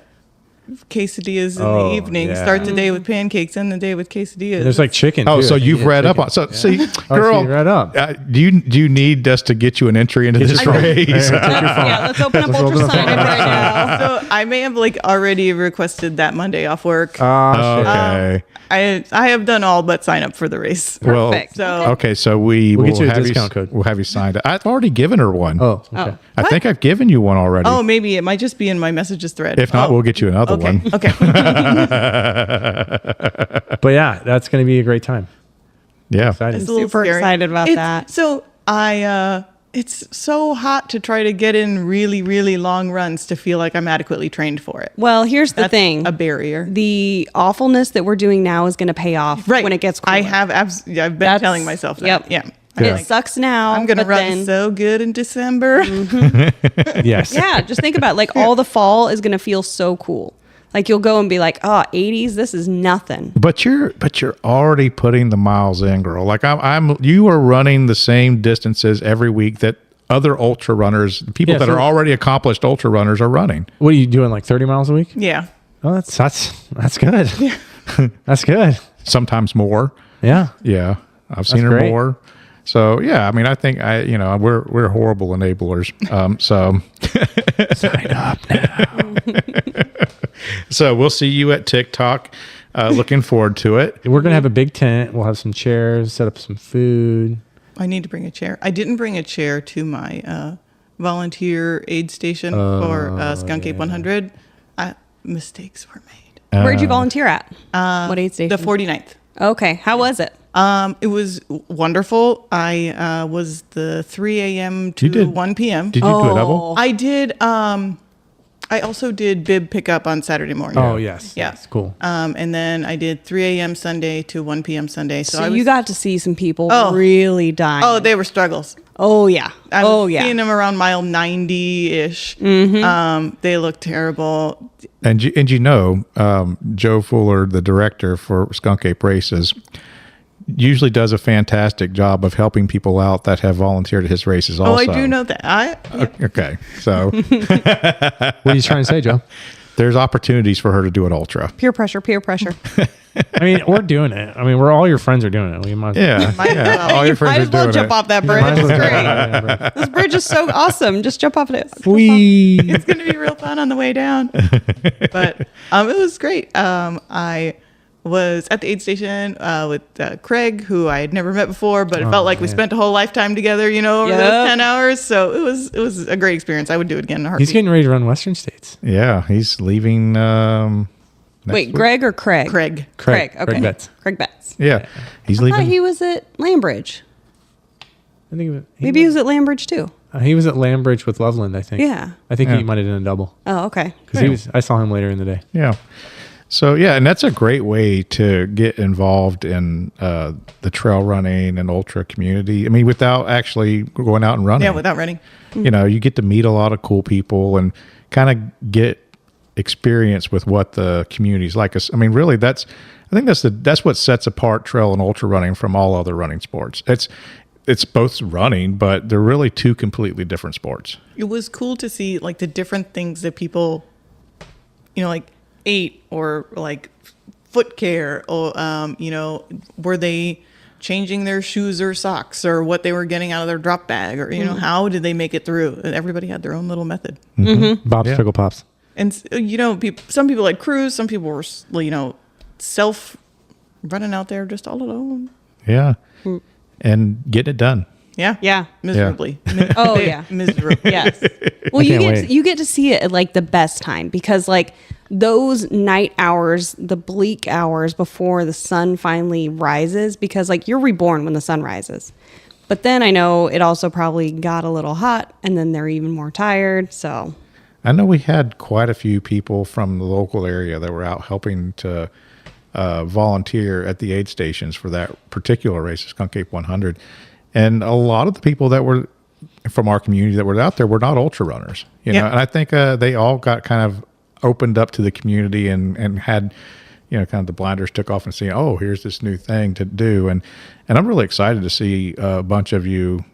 quesadillas in Oh, the evening. yeah. Start the day with pancakes, end the day with quesadillas. There's like chicken. Oh, too. so I think you've you get read up chicken. on. So see, so girl, you read up. do you need us to get you an entry into this your phone. race? yeah, let's open up Let's Ultra open up Sign phone. right now. So I may have like already requested that Monday off work. Oh, shit. Okay. I have done all but sign up for the race. Well, Perfect. So okay. So we We'll will get you a have discount code. We'll have you signed up. I've already given her one. Oh, okay. I think I've given you one already. oh, maybe it might just be in my messages thread. If not, Oh, we'll get you another okay. one. Okay. But yeah, that's going to be a great time. Yeah. Excited. It's a little Super scary. excited about that. So it's so hot to try to get in really, really long runs to feel like I'm adequately trained for it. Well, here's the That's thing. a barrier. The awfulness that we're doing now is going to pay off Right. when it gets cooler. I've been That's- telling myself that. yep. Yeah. It sucks now. I'm gonna but run then, so good in December. Yes. yeah, just think about it. Like all the fall is gonna feel so cool. Like you'll go and be like, oh, 80s, this is nothing. But you're already putting the miles in, girl. Like you are running the same distances every week that other ultra runners, people Yeah, that so- are already accomplished ultra runners, are running. What are you doing? Like 30 miles a week? Yeah. Oh, that's good. That's good. Sometimes more. Yeah. Yeah, I've seen her great. more. So yeah, I mean, I think we're horrible enablers. So Sign up now. so we'll see you at TikTok. Looking forward to it. We're gonna have a big tent. We'll have some chairs, set up some food. I need to bring a chair. I didn't bring a chair to my volunteer aid station for Skunk Ape 100. Mistakes were made. Where'd you volunteer at? What aid station? The 49th. Okay, how was it? It was wonderful. I was the 3 a.m. You to did- 1 p.m. Did you do a double? I did. I also did bib pickup on Saturday morning. Oh yes. Yeah. Yes, cool. And then I did 3 a.m. Sunday to 1 p.m. Sunday. So you got to see some people Oh. really dying. Oh, they were struggles. Oh yeah. I Oh was yeah. seeing them around mile 90-ish. They looked terrible. And Joe Fuller, the director for Skunk Ape Races, usually does a fantastic job of helping people out that have volunteered at his races also. Oh, I do know that. Okay, so What are you trying to say, Joe? there's opportunities for her to do an ultra. Peer pressure, peer pressure. I mean, we're doing it. I mean, all your friends are doing it. We might. Yeah, Might as yeah. well. All your Might friends as are well doing jump it. off that bridge. Might as It's well great. jump on it. This bridge is so awesome. Just jump off it. We. It's going to be real fun on the way down. But it was great. I was at the aid station with Craig, who I had never met before, but it felt like we man. spent a whole lifetime together, over Yep. those 10 hours. So it was a great experience. I would do it again in a heartbeat. He's getting ready to run Western States. Yeah, he's leaving. Next Wait, week. Greg or Craig? Craig. Craig. Okay. Craig Betts. Craig Betts. Yeah, he's I thought leaving. he was at Lambridge. I think Maybe he was at Lambridge too. he was at Lambridge with Loveland. I think. Yeah. I think Yeah. he might have done a double Oh, okay. because I saw him later in the day. Yeah. So yeah, and that's a great way to get involved in the trail running and ultra community. I mean, without actually going out and running. Yeah, without running. You get to meet a lot of cool people and kind of get experience with what the community's like. I mean, really, I think that's what sets apart trail and ultra running from all other running sports. It's both running, but they're really two completely different sports. It was cool to see like the different things that people, like ate or like foot care or, were they changing their shoes or socks or what they were getting out of their drop bag or, how did they make it through? And everybody had their own little method. Bob's Yeah. Pickle Pops. And, some people like cruise, some people were, self running out there just all alone. Yeah. And getting it done. Yeah. Yeah. Miserably. Oh, yeah. Miserably. Yes. Well, can't wait. you get to see it at like the best time because like those night hours, the bleak hours before the sun finally rises, because like you're reborn when the sun rises. But then I know it also probably got a little hot and then they're even more tired. So I know we had quite a few people from the local area that were out helping to volunteer at the aid stations for that particular race, Skunk Ape 100. And a lot of the people that were from our community that were out there were not ultra runners, Yeah. And I think they all got kind of opened up to the community and had, kind of the blinders took off and seeing, oh, here's this new thing to do. And I'm really excited to see a bunch of you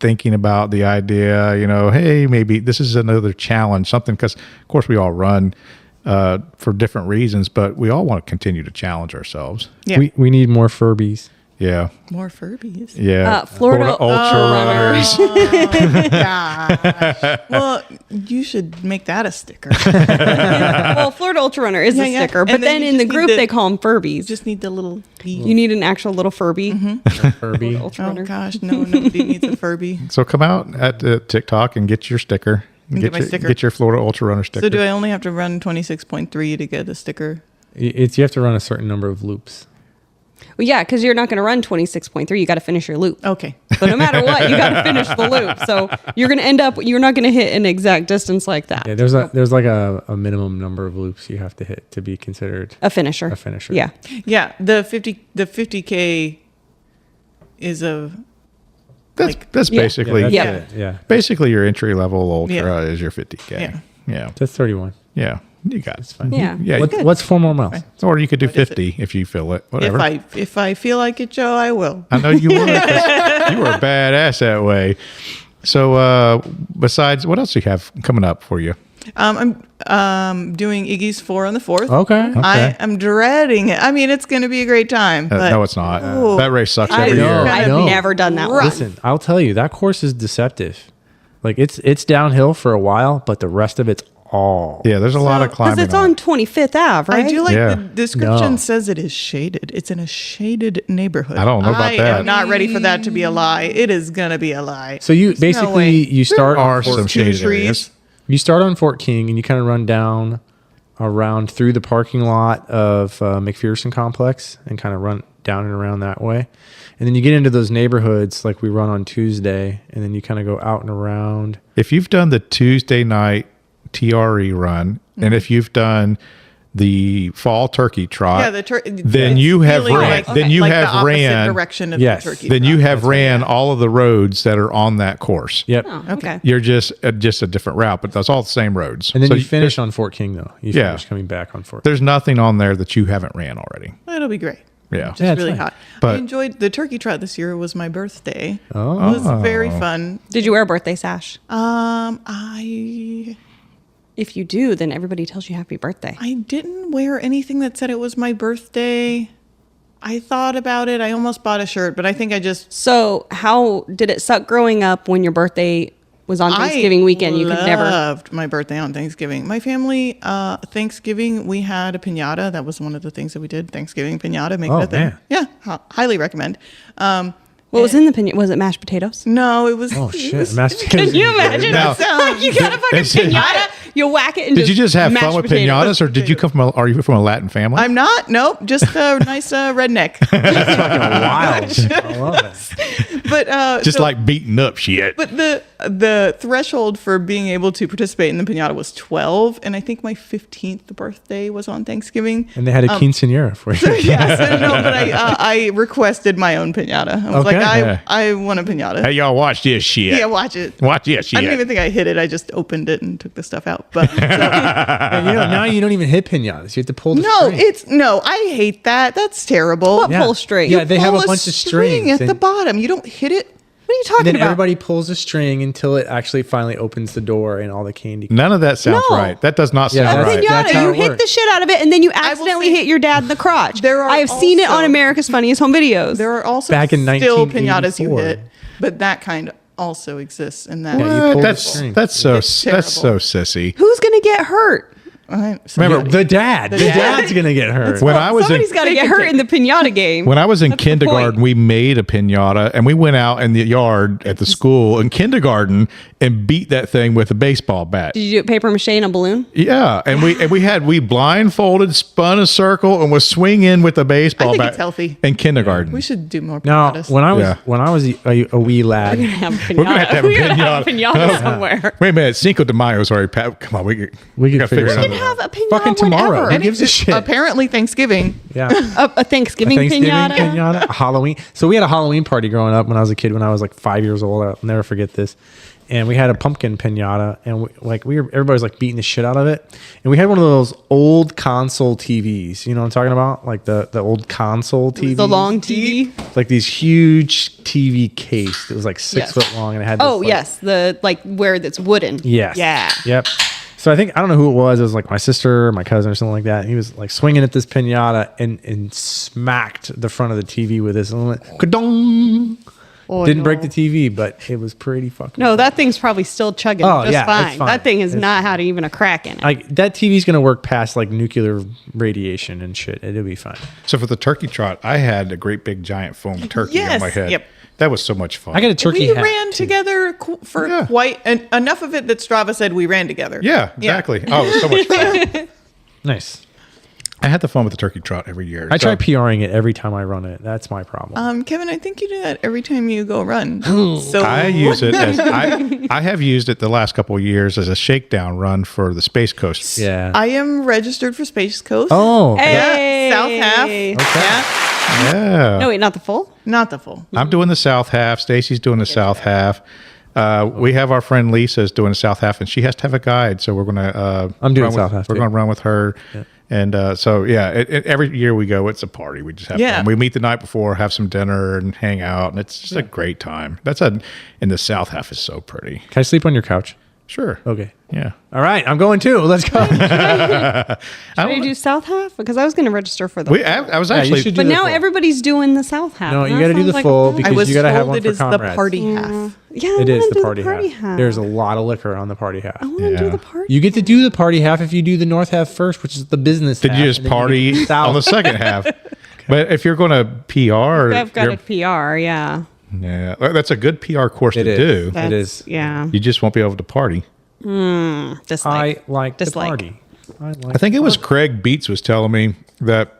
thinking about the idea, hey, maybe this is another challenge, something, because of course we all run for different reasons, but we all want to continue to challenge ourselves. Yeah. We need more Furbies. Yeah. More Furbies. Yeah. Florida ultra runners. Gosh. Well, you should make that a sticker. well, Florida Ultra Runner is Yeah, a yeah. sticker, And but then then you in the just need group the- they call them Furbies. You just need the little bee. You need an actual little Furby. Furby. Ultra Oh Runner. gosh, no, nobody needs a Furby. So come out at TikTok and get your sticker. Get my sticker. Get your Florida Ultra Runner sticker. So do I only have to run 26.3 to get a sticker? You have to run a certain number of loops. Well, yeah, because you're not going to run 26.3. You got to finish your loop. Okay. So no matter what, you got to finish the loop. So you're going to end up, you're not going to hit an exact distance like that. Yeah, there's like a minimum number of loops you have to hit to be considered A finisher. a finisher. Yeah. Yeah, the 50K is That's basically that's Yeah. it. Yeah. basically your entry level ultra Yeah. is your 50K. Yeah. Yeah. That's 31. Yeah. You got it. Fine. Yeah. Yeah. What's 4 more miles? Or you could do What is it? 50 if you feel it. Whatever. If I feel like it, Joe, I will. I know you would. 'Cause you were a badass that way. So besides, what else do you have coming up for you? I'm doing Iggy's 4 on the 4th. Okay. I am dreading it. I mean, it's going to be a great time. But No, it's not. That race sucks I every know. year. I've No. never done that one. Listen, I'll tell you, that course is deceptive. Like it's downhill for a while, but the rest of it's all. Yeah, there's a lot of climbing. Because it's on 25th Ave, right? I do like Yeah. the description No. says it is shaded. It's in a shaded neighborhood. I don't know about I that. am not ready for that to be a lie. It is going to be a lie. So you There's no basically way. you start There are on Fort some King. shaded areas. You start on Fort King and you kind of run down around through the parking lot of McPherson Complex and kind of run down and around that way. And then you get into those neighborhoods like we run on Tuesday, and then you kind of go out and around. If you've done the Tuesday night TRE run, and if you've done the fall turkey trot, Yeah, then you have feeling ran. Then you like have the opposite ran. direction of Yes. the turkey. Then you trot. have ran all of the roads that are on that course. Yep. Oh, okay. You're just a different route, but that's all the same roads. And then So you finish on Fort King, though. You Yeah. finish coming back on Fort. There's nothing on there that you haven't ran already. It'll be great. Yeah. Just Yeah, it's really fine. hot. But- I enjoyed the turkey trot this year. Was my birthday. Oh. It was very fun. Did you wear a birthday sash? I If you do, then everybody tells you happy birthday. didn't wear anything that said it was my birthday. I thought about it. I almost bought a shirt, but I think I just So how did it suck growing up when your birthday was on Thanksgiving weekend? You could never. loved my birthday on Thanksgiving. My family, Thanksgiving, we had a piñata. That was one of the things that we did. Thanksgiving piñata, make Oh, it a thing. man. Yeah, highly recommend. What was in the pinata? Was it mashed potatoes? No, it was. Oh, it shit. was- Mashed Can potatoes you is good. imagine? Now- You got a fucking It's- pinata. You whack it and Did you just have fun mashed with potatoes. pinatas, or did you come from? Are you from a Latin family? I'm not. Nope. Just a nice redneck. Wild. I love it. But just so- like beating up shit. But the threshold for being able to participate in the piñata was 12, and I think my 15th birthday was on Thanksgiving. And they had a quinceanera for you. Yes, no, but I requested my own piñata. I was Okay. like, I want a piñata. Hey, y'all, watch this shit. Yeah, watch it. Watch this shit. I don't even think I hit it. I just opened it and took the stuff out. But And now you don't even hit pinatas. You have to pull the string. I hate that. That's terrible. What pull string? Yeah, they have Pull a bunch of strings. at the and- bottom. You don't hit it. What are you And talking then about? everybody pulls a string until it actually finally opens the door and all the candy. None of that sounds No. right. That does not Yeah, sound that's- right. that's Pinata, how you it hit works. the shit out of it, and then you will accidentally say- hit your dad in the crotch. There are I have seen it on also- America's Funniest Home Videos. There are also Back in still piñatas you 1984. hit, but that kind also exists. And that Yeah, you What? pull the That's string. so It's that's so terrible. sissy. Who's gonna get hurt? Remember The dad. The dad's gonna get hurt. when I was in Somebody's got to get hurt in the pinata game. when I was in That's the kindergarten, point. we made a pinata and we went out in the yard at the school in kindergarten and beat that thing with a baseball bat. Did you do it paper mache and a balloon? Yeah, and we blindfolded, spun a circle, and was swinging with a baseball I think bat. it's healthy. In kindergarten. We should do more Now, piñatas. when Yeah. I was a wee lad, Have a pinata. We're gonna have to have a We're gonna have a pinata. pinata somewhere. Wait a minute, Cinco de Mayo's already passed. Come on, we can gotta figure something something out. Have a pinata Fucking tomorrow. whenever. Who gives a shit? Apparently Thanksgiving. yeah, A Thanksgiving, pinata. a Halloween. So we had a Halloween party growing up when I was a kid. When I was like 5 years old, I'll never forget this. And we had a pumpkin pinata, and everybody was like beating the shit out of it. And we had one of those old console TVs. You know what I'm talking about? Like the old console TV. The long TV. Like these huge TV case. It was like 6 Yes. foot long, and it had. This, Oh like, yes, the like where that's wooden. Yes. Yeah. Yep. So I don't know who it was. It was like my sister or my cousin or something like that. And he was like swinging at this pinata and smacked the front of the TV with this. And it went, ka-dong. Oh, Didn't no. break the TV, but it was pretty fucking. No, that thing's probably still chugging Oh, just yeah, fine. it's fine. That thing has It's not had even a crack in it. Like that TV's gonna work past like nuclear radiation and shit. It'll be fine. So for the turkey trot, I had a great big giant foam turkey on Yes, my head. yep. That was so much fun. I got a turkey We hat. ran too. together for Yeah. quite enough of it that Strava said we ran together. Yeah, exactly. Oh, it was so much fun. Nice. I had the fun with the turkey trot every year. I So- try PRing it every time I run it. That's my problem. Kevin, I think you do that every time you go run. So I use it as I have used it the last couple of years as a shakedown run for the Space Coast. yeah. I am registered for Space Coast. oh. Hey. South half. Okay. Yeah. Yeah. No, wait, not the full. Not the full. I'm doing the south half. Stacy's doing the south half. We have our friend Lisa's doing the south half, and she has to have a guide. So we're gonna. I'm doing run south with, half, We're too. gonna run with her, and every year we go. It's a party. We just have Yeah. fun. We meet the night before, have some dinner, and hang out, and it's just a great time. And the south half is so pretty. Can I sleep on your couch? Sure. Okay. Yeah. All right, I'm going too. Let's go. Should I do south half? Because I was going to register for the. I was Yeah, you actually. should do But the now full. everybody's doing the south half. No, and you that got to do sounds the like full a- because I was you got to have told one it for is the comrades. party half. Yeah, It is the do party half. There's a lot of liquor on the party half. I want to Yeah. do the party. You get to do the party half if you do the north half first, which is the business. Did half, you just and then party get on the second half? But if you're going to PR, I've got a PR. Yeah. yeah, that's a good PR course It to is. do. It That's- is. Yeah. You just won't be able to party. Dislike. I like the Dislike. party. I think it was Craig Beats was telling me that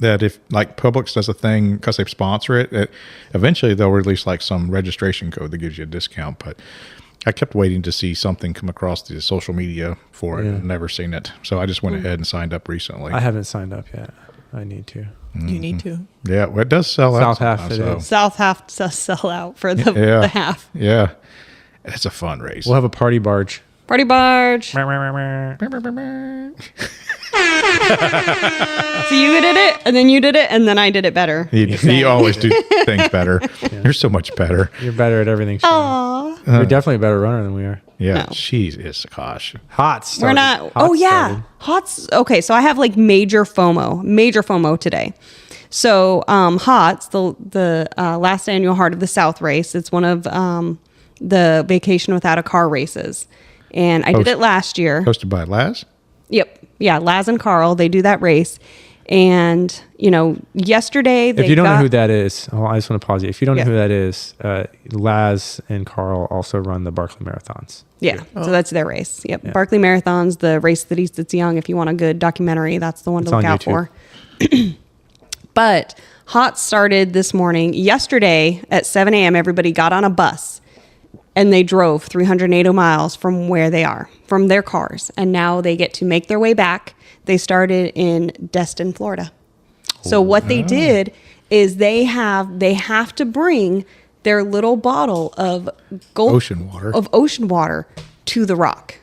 if like Publix does a thing because they sponsor it, eventually they'll release like some registration code that gives you a discount. But I kept waiting to see something come across the social media for it, and never seen it. So I just went ahead and signed up recently. I haven't signed up yet. I need to. You need to. Yeah, well, it does sell out. South half sometimes, it so, is. South half to sell out for the, Yeah. the half. Yeah, it's a fun race. We'll have a party barge. Party barge. So you did it, and then you did it, and then I did it better. You always do things better. You're so much better. You're better at everything. Shae. Aw. You're definitely a better runner than we are. Yeah, No. she is. Gosh, Hot. We're not. Hot Oh yeah, started. Hots. Okay, so I have like major FOMO today. So Hots, the last annual Heart of the South race. It's one of the Vacation Without a Car races, and I did it last year. hosted by Laz. Yep, yeah, Laz and Carl, they do that race, and yesterday they If you don't know got- who that is, I just want to pause you. If you don't Yeah. know who that is, Laz and Carl also run the Barkley Marathons. Yeah, so that's their race. Yep, Barkley Marathon's the race that eats its young. If you want a good documentary, that's the one to It's look on out YouTube. for. But Hot started this morning. Yesterday at 7 a.m., everybody got on a bus and they drove 380 miles from where they are, from their cars. And now they get to make their way back. They started in Destin, Florida. So what they did is they have to bring their little bottle of Ocean water. to the rock.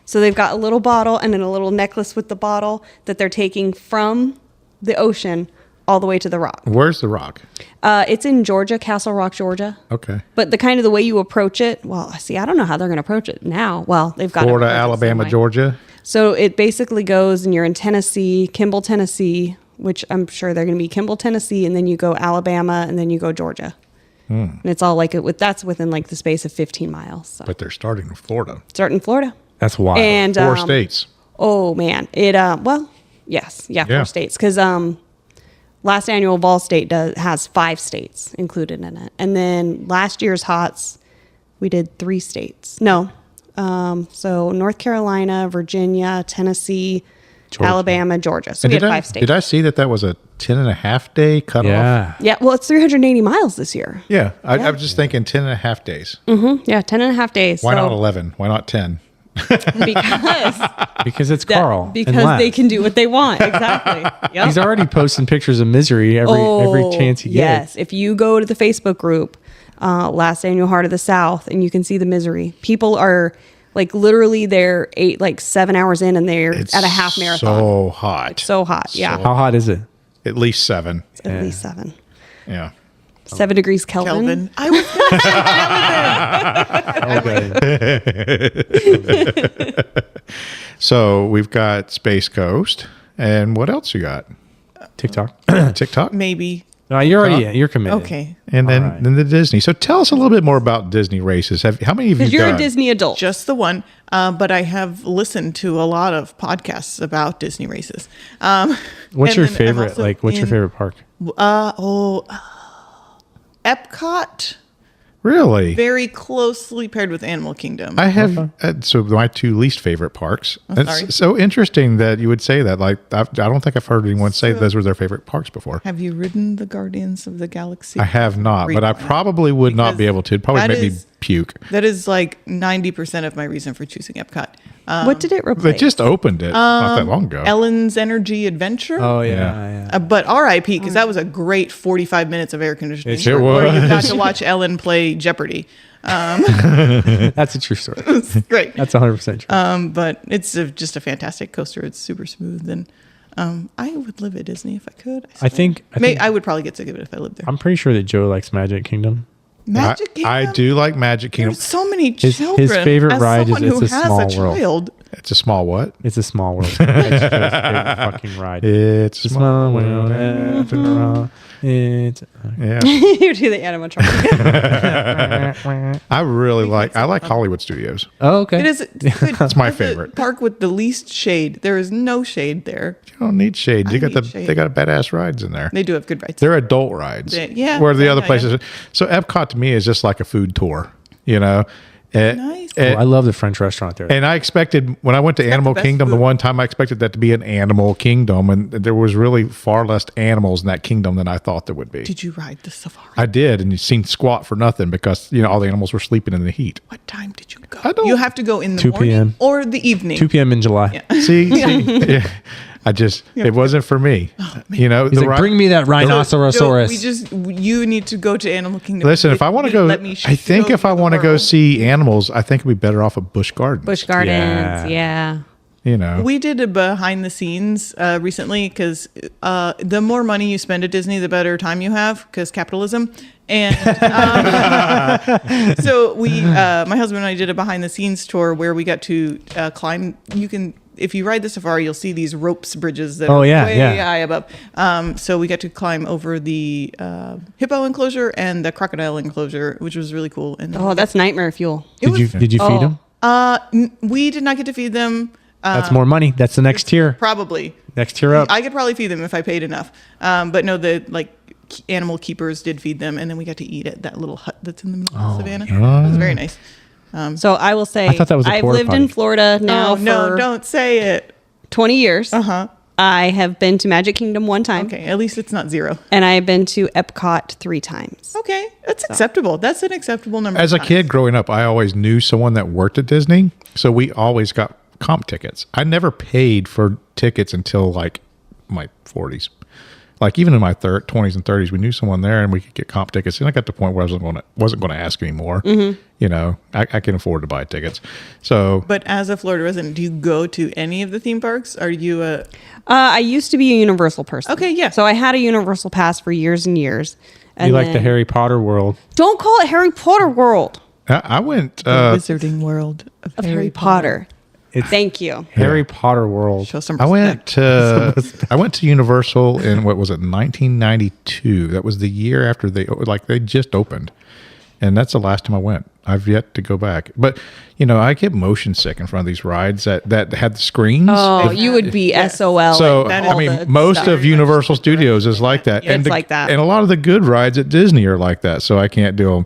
So they've got a little bottle and then a little necklace with the bottle that they're taking from the ocean all the way to the rock. Where's the rock? It's in Georgia, Castle Rock, Georgia. Okay. But the way you approach it, well, see, I don't know how they're going to approach it now. Well, they've got Florida, to approach it some Alabama, way. Georgia. So it basically goes and you're in Tennessee, Kimball, Tennessee, which I'm sure they're going to be Kimball, Tennessee, and then you go Alabama, and then you go Georgia. And it's all like that's within like the space of 15 miles. So But they're starting in Florida. start in Florida. That's wild. And 4 states. Oh man, it yes, yeah, Yeah. 4 states because last annual Vol State has 5 states included in it, and then last year's Hots we did 3 states. No, so North Carolina, Virginia, Tennessee, Georgia. Alabama, Georgia. So And we had did 5 states. did I see that was a 10.5 day cutoff? yeah. Yeah, well, it's 380 miles this year. Yeah. I was just thinking 10.5 days. Yeah, 10 and a half days. Why so, not 11? Why not 10? Because Because it's Carl. and because Laz. they can do what they want. Exactly. Yep. He's already posting pictures of misery every chance he yes. gets. If you go to the Facebook group, last annual Heart of the South, and you can see the misery. People are like literally they're 7 hours in and they're It's at a half marathon. So hot. So hot. Yeah. How hot is it? At least 7. At least 7. Yeah. 7 degrees Kelvin. Kelvin. I was So we've got Space Coast. And what else you got? TikTok. TikTok? maybe. No, you're already you're committed. Okay. And then, All right. then the Disney. So tell us a little bit more about Disney races. How many of you Because you're done? a Disney adult. Just the one. But I have listened to a lot of podcasts about Disney races. What's and your then I'm favorite? also Like, what's your in- favorite park? Epcot, Really? very closely paired with Animal Kingdom. I have so my 2 least favorite parks. It's sorry. so interesting that you would say that. Like I don't think I've heard anyone say those were their favorite parks before. Have you ridden the Guardians of the Galaxy? I have not, but I Frequent. probably would not be Because able to. It'd probably that make me is puke. That is like 90% of my reason for choosing Epcot. What did it They replace? just opened it not that long ago. Ellen's Energy Adventure. Oh Yeah. yeah. But RIP, because that was a great 45 minutes of air conditioning. It sure where you got was. to watch Ellen play Jeopardy. That's a true story. Great. That's 100% true. But it's just a fantastic coaster. It's super smooth. And I would live at Disney if I could. I think I would probably get sick of it if I lived there. I'm pretty sure that Joe likes Magic Kingdom. Magic Kingdom? I do like Magic Kingdom. There's so many His children. favorite As ride is someone who It's a has Small a World. child. It's a small what? It's a small world. It's Joe's favorite fucking ride. It's a It's small small world. world after all. It's Yeah. You do the animatronic. I like Hollywood Studios. oh, okay. It is. That's my favorite. Park with the least shade. There is no shade there. You don't need shade. I They got need shade. they got badass rides in there. They do have good rides. They're adult rides. Yeah. Where the Yeah, other yeah, places. So Epcot to me is just like a food tour, you know. Nice. Cool. I love the French restaurant there. And I expected when I went to Animal the best Kingdom the food. one time, I expected that to be an animal kingdom, and there was really far less animals in that kingdom than I thought there would be. Did you ride the safari? I did, and you seen squat for nothing because all the animals were sleeping in the heat. What time did you go? I don't- You have to go in the 2 morning p.m. or the evening. 2 p.m. in July. See, yeah. It wasn't for me. He's like, bring me that Joe, rhinoceros. you need to go to Animal Kingdom. Listen, if I want to go, let me I think if I want to go world. see animals, I think it'd be better off at Busch Gardens. Busch Gardens. Yeah. We did a behind the scenes recently because the more money you spend at Disney, the better time you have because capitalism. And so my husband and I did a behind the scenes tour where we got to climb. If you ride the safari, you'll see these ropes bridges that are way high above. So we got to climb over the hippo enclosure and the crocodile enclosure, which was really cool. And Oh, that's nightmare fuel. Did you feed Oh. him? we did not get to feed them. That's more money. That's the next tier. Probably. Next tier up. I could probably feed them if I paid enough. But no, the animal keepers did feed them, and then we got to eat at that little hut that's in the middle of the savannah. It was very nice. So I will say, I thought that was a I've porta lived potty. in Florida now No, for don't say it. 20 years. Uh-huh. I have been to Magic Kingdom one time. Okay, at least it's not 0. And I've been to Epcot 3 times. Okay, that's acceptable. That's an acceptable number. As of a times. kid growing up, I always knew someone that worked at Disney, so we always got comp tickets. I never paid for tickets until like my 40s. Like even in my 20s and 30s, we knew someone there, and we could get comp tickets. And I got to the point where I wasn't going to ask anymore. I can afford to buy tickets. So, But as a Florida resident, do you go to any of the theme parks? Are you a... I used to be a Universal person. Okay, yeah. So I had a Universal pass for years and years. And You like the then- Harry Potter world. Don't call it Harry Potter World I went. the wizarding world of Harry Potter. It's Thank you. Harry Potter world. Show some I respect. went to Universal in what was it, 1992. That was the year after they just opened, and that's the last time I went. I've yet to go back, but I get motion sick in front of these rides that had the screens. Oh, you would be SOL. So and I all mean, the most stuff. of Universal Studios is like that, Yeah, it's like that. and a lot of the good rides at Disney are like that. So I can't do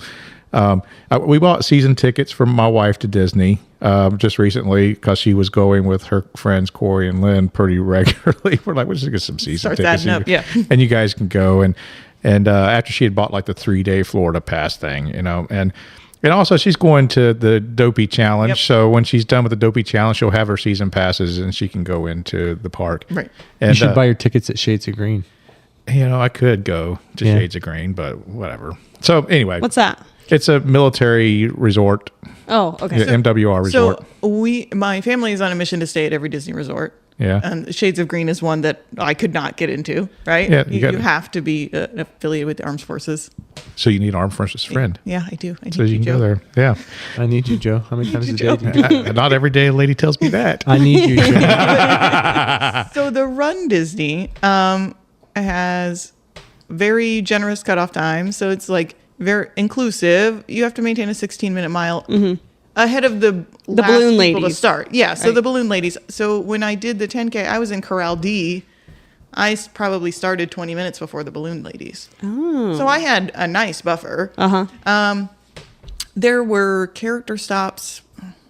them. We bought season tickets for my wife to Disney just recently because she was going with her friends Corey and Lynn pretty regularly. We're like, we'll just get some season Starts tickets, adding up, yeah. and you guys can go. And after she had bought like the 3-day Florida pass thing, and also she's going to the Dopey Challenge. Yep. So when she's done with the Dopey Challenge, she'll have her season passes and she can go into the park. Right. And You should buy your tickets at Shades of Green. I could go to Yeah. Shades of Green, but whatever. So anyway, What's that? it's a military resort, Oh, okay. MWR resort. So my family is on a mission to stay at every Disney resort. Yeah. And Shades of Green is one that I could not get into, right? Yeah, You, you have to be affiliated with the armed forces. So you need armed forces friend. Yeah, I do. I need So you can Joe. go there. Yeah. I need you, Joe. How many times a you, day Joe. do you Not every day a lady tells me that. I need you, Joe. So the Run Disney has very generous cutoff times. So it's like very inclusive. You have to maintain a 16-minute mile ahead of the last balloon people to ladies. start. Yeah, so Right. the balloon ladies. So when I did the 10K, I was in Corral D. I probably started 20 minutes before the balloon ladies. Oh. So I had a nice buffer. Uh-huh. There were character stops,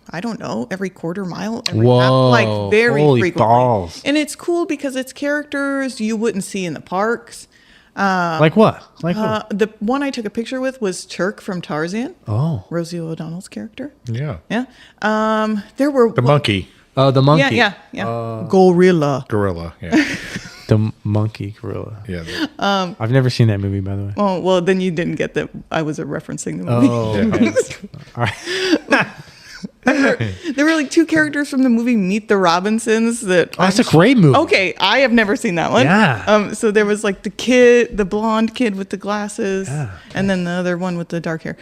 I don't know, every quarter mile, every Whoa, like very holy frequently. balls. And it's cool because it's characters you wouldn't see in the parks. Like what? Like what? The one I took a picture with was Turk from Tarzan. Oh. Rosie O'Donnell's character. Yeah. Yeah. There were The monkey. Oh, the monkey. Yeah. Gorilla. Gorilla. Yeah. The monkey gorilla. Yeah. I've never seen that movie, by the way. Oh well, then you didn't get that I was referencing the movie. Oh, okay. All right. There were like two characters from the movie Meet the Robinsons that. Oh, that's a great movie. Okay, I have never seen that one. Yeah. So there was like the blonde kid with the glasses, Yeah. and then the other one with the dark hair.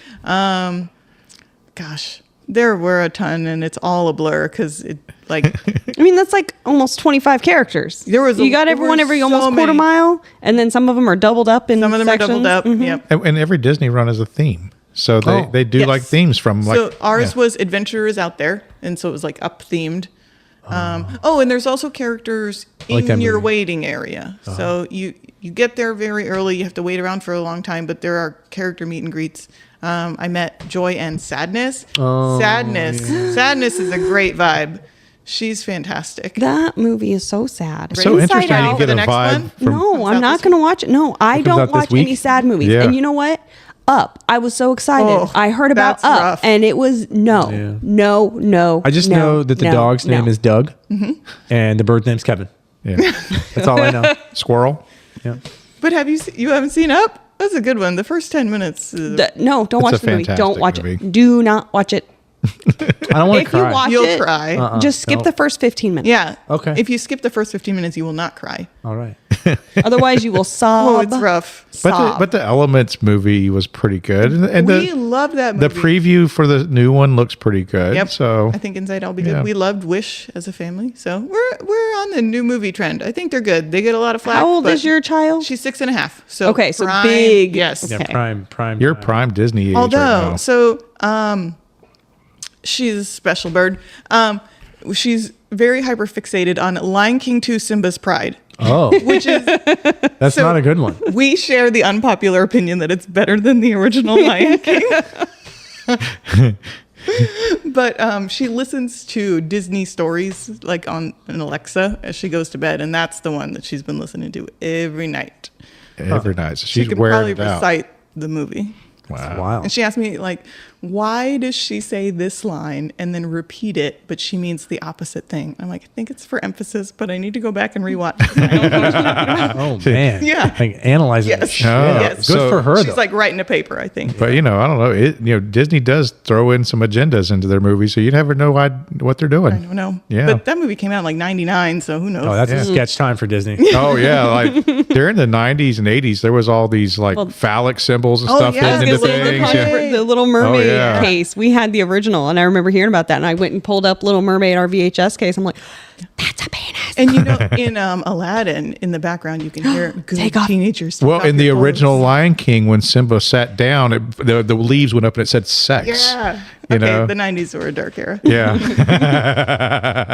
Gosh, there were a ton, and it's all a blur because it like I mean, that's like almost 25 characters. There was you got there everyone were every so almost quarter many. mile, and then some of them are doubled up in some of them sections. are doubled up. Mhm. Yep. And every Disney run has a theme. So they do Yes. like themes from like. So ours yeah. was Adventurers Out There, and so it was like up themed. And there's also characters like that in your movie. waiting area. So you get there very early. You have to wait around for a long time, but there are character meet and greets. I met Joy and Sadness. Sadness is a great vibe. She's fantastic. That movie is so sad. so Inside interesting Out- to get The a next vibe one? from. No, Comes I'm out not this going to watch it. No, I comes don't out this watch week? any sad movies. Yeah. And you know what? Up. I was so excited. Oh, I heard about that's Up, rough. and it was no. I just know that the dog's name is Doug, and the bird's name's Kevin. Yeah. That's all I know. Squirrel. Yeah. But you haven't seen Up? That's a good one. The first 10 minutes. No, don't It's watch a the movie. Don't fantastic watch movie. it. Do not watch it. I don't want to If you cry. watch You'll it, cry. just skip No. the first 15 minutes. Yeah. Okay. If you skip the first 15 minutes, you will not cry. All right. Otherwise, you will sob. Oh, it's rough. But the Elements movie was pretty good, and We love that the movie. preview for the new one looks pretty good. Yep. So I think Inside Out will be good. Yeah. We loved Wish as a family, so we're on the new movie trend. I think they're good. They get a lot of flack. How old but is your child? She's 6.5. So Okay, so prime- big. Yes. Yeah, Okay. prime. you're prime Disney age Although, right now. she's a special bird. She's very hyper fixated on Lion King 2 Simba's Pride, Oh, which is that's So- not a good one. we share the unpopular opinion that it's better than the original Lion King. But she listens to Disney stories like on an Alexa as she goes to bed, and that's the one that she's been listening to every night. Every night. So She she's can wearing probably it out. recite the movie. That's Wow. wild. And she asked me, like, why does she say this line and then repeat it, but she means the opposite thing? I'm like, I think it's for emphasis, but I need to go back and rewatch it. I don't know what you're talking about. Oh man. Yeah. Like analyzing Yes. the shit. Oh, Yes. Good so- for her She's though. like writing a paper, I think. But I don't know. Disney does throw in some agendas into their movies, so you never know what they're doing. I don't know. Yeah. But that movie came out in like 99, so who knows? Oh, that's Yeah. a sketch time for Disney. Oh yeah, like during the '90s and '80s, there was all these like phallic symbols and Oh, stuff yeah, hidden into the Little things. Mermaid. Yeah. The Little Mermaid yeah. case. We had the original, and I remember hearing about that. And I went and pulled up Little Mermaid, our VHS case. I'm like, that's a penis. And in Aladdin, in the background, you can hear good Take off. teenagers. Well, take in off the your original clothes. Lion King, when Simba sat down, the leaves went up and it said sex. Yeah. You Okay, know? the 90s were a dark era. Yeah.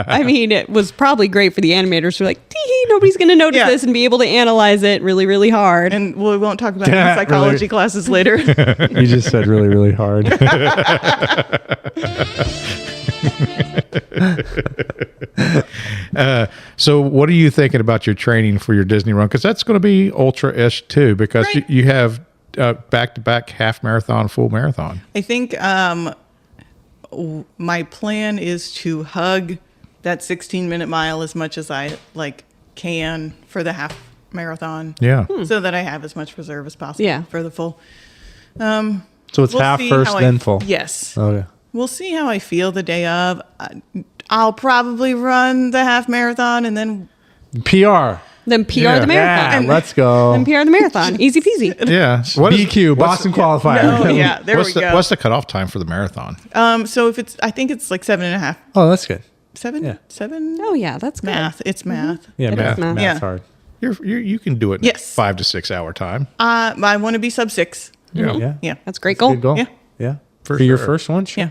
I mean, it was probably great for the animators who were like, tee, nobody's going to notice Yeah. this and be able to analyze it really, really hard. And we won't talk about it Yeah, in psychology really. classes later. You just said really, really hard. So, what are you thinking about your training for your Disney run? Because that's going to be ultra-ish too, because Right. you have back-to-back half marathon, full marathon. I think my plan is to hug that 16-minute mile as much as I can for the half marathon. Yeah. So that I have as much reserve as possible Yeah. for the full. So it's We'll half see first, how then full. Yes. Okay. We'll see how I feel the day of. I'll probably run the half marathon and then PR. Then PR Yeah. the marathon. Yeah, let's go. Then PR the marathon. Easy peasy. Yeah. What is- BQ, what's Boston the- qualifier. Oh yeah, there what's we the, go. What's the cutoff time for the marathon? So if I think it's like 7.5. Oh, that's good. Seven? Yeah. 7? Oh, yeah, that's good. Math. It's math. Yeah, It is math. math. Math's Yeah. hard. You can do it in Yes. 5 to 6 hour time. I want to be sub 6. Yeah. Yeah. That's a great That's a goal. good goal. Yeah. Yeah. For For your sure. first one? Sure. Yeah.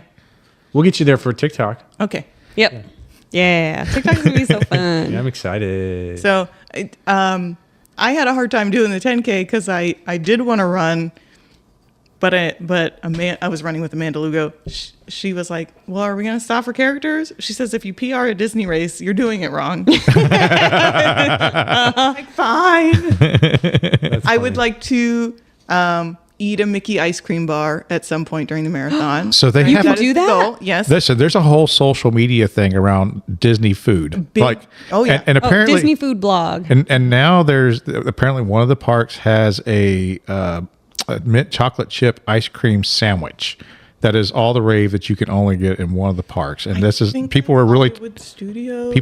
We'll get you there for TikTok. Okay. Yep. Yeah. TikTok's going to be so fun. Yeah, I'm excited. So I had a hard time doing the 10K because I did want to run But I was running with Amanda Lugo. She was like, "Well, are we going to stop for characters?" She says, "If you PR a Disney race, you're doing it wrong." Like, fine. I would like to eat a Mickey ice cream bar at some point during the marathon. So they You have can That do is the that? goal, yes. So there's a whole social media thing around Disney food. Big- oh, yeah. And apparently Disney food blog. and now there's apparently one of the parks has a mint chocolate chip ice cream sandwich that is all the rave that you can only get in one of the parks. And this is think people were really Hollywood Studio.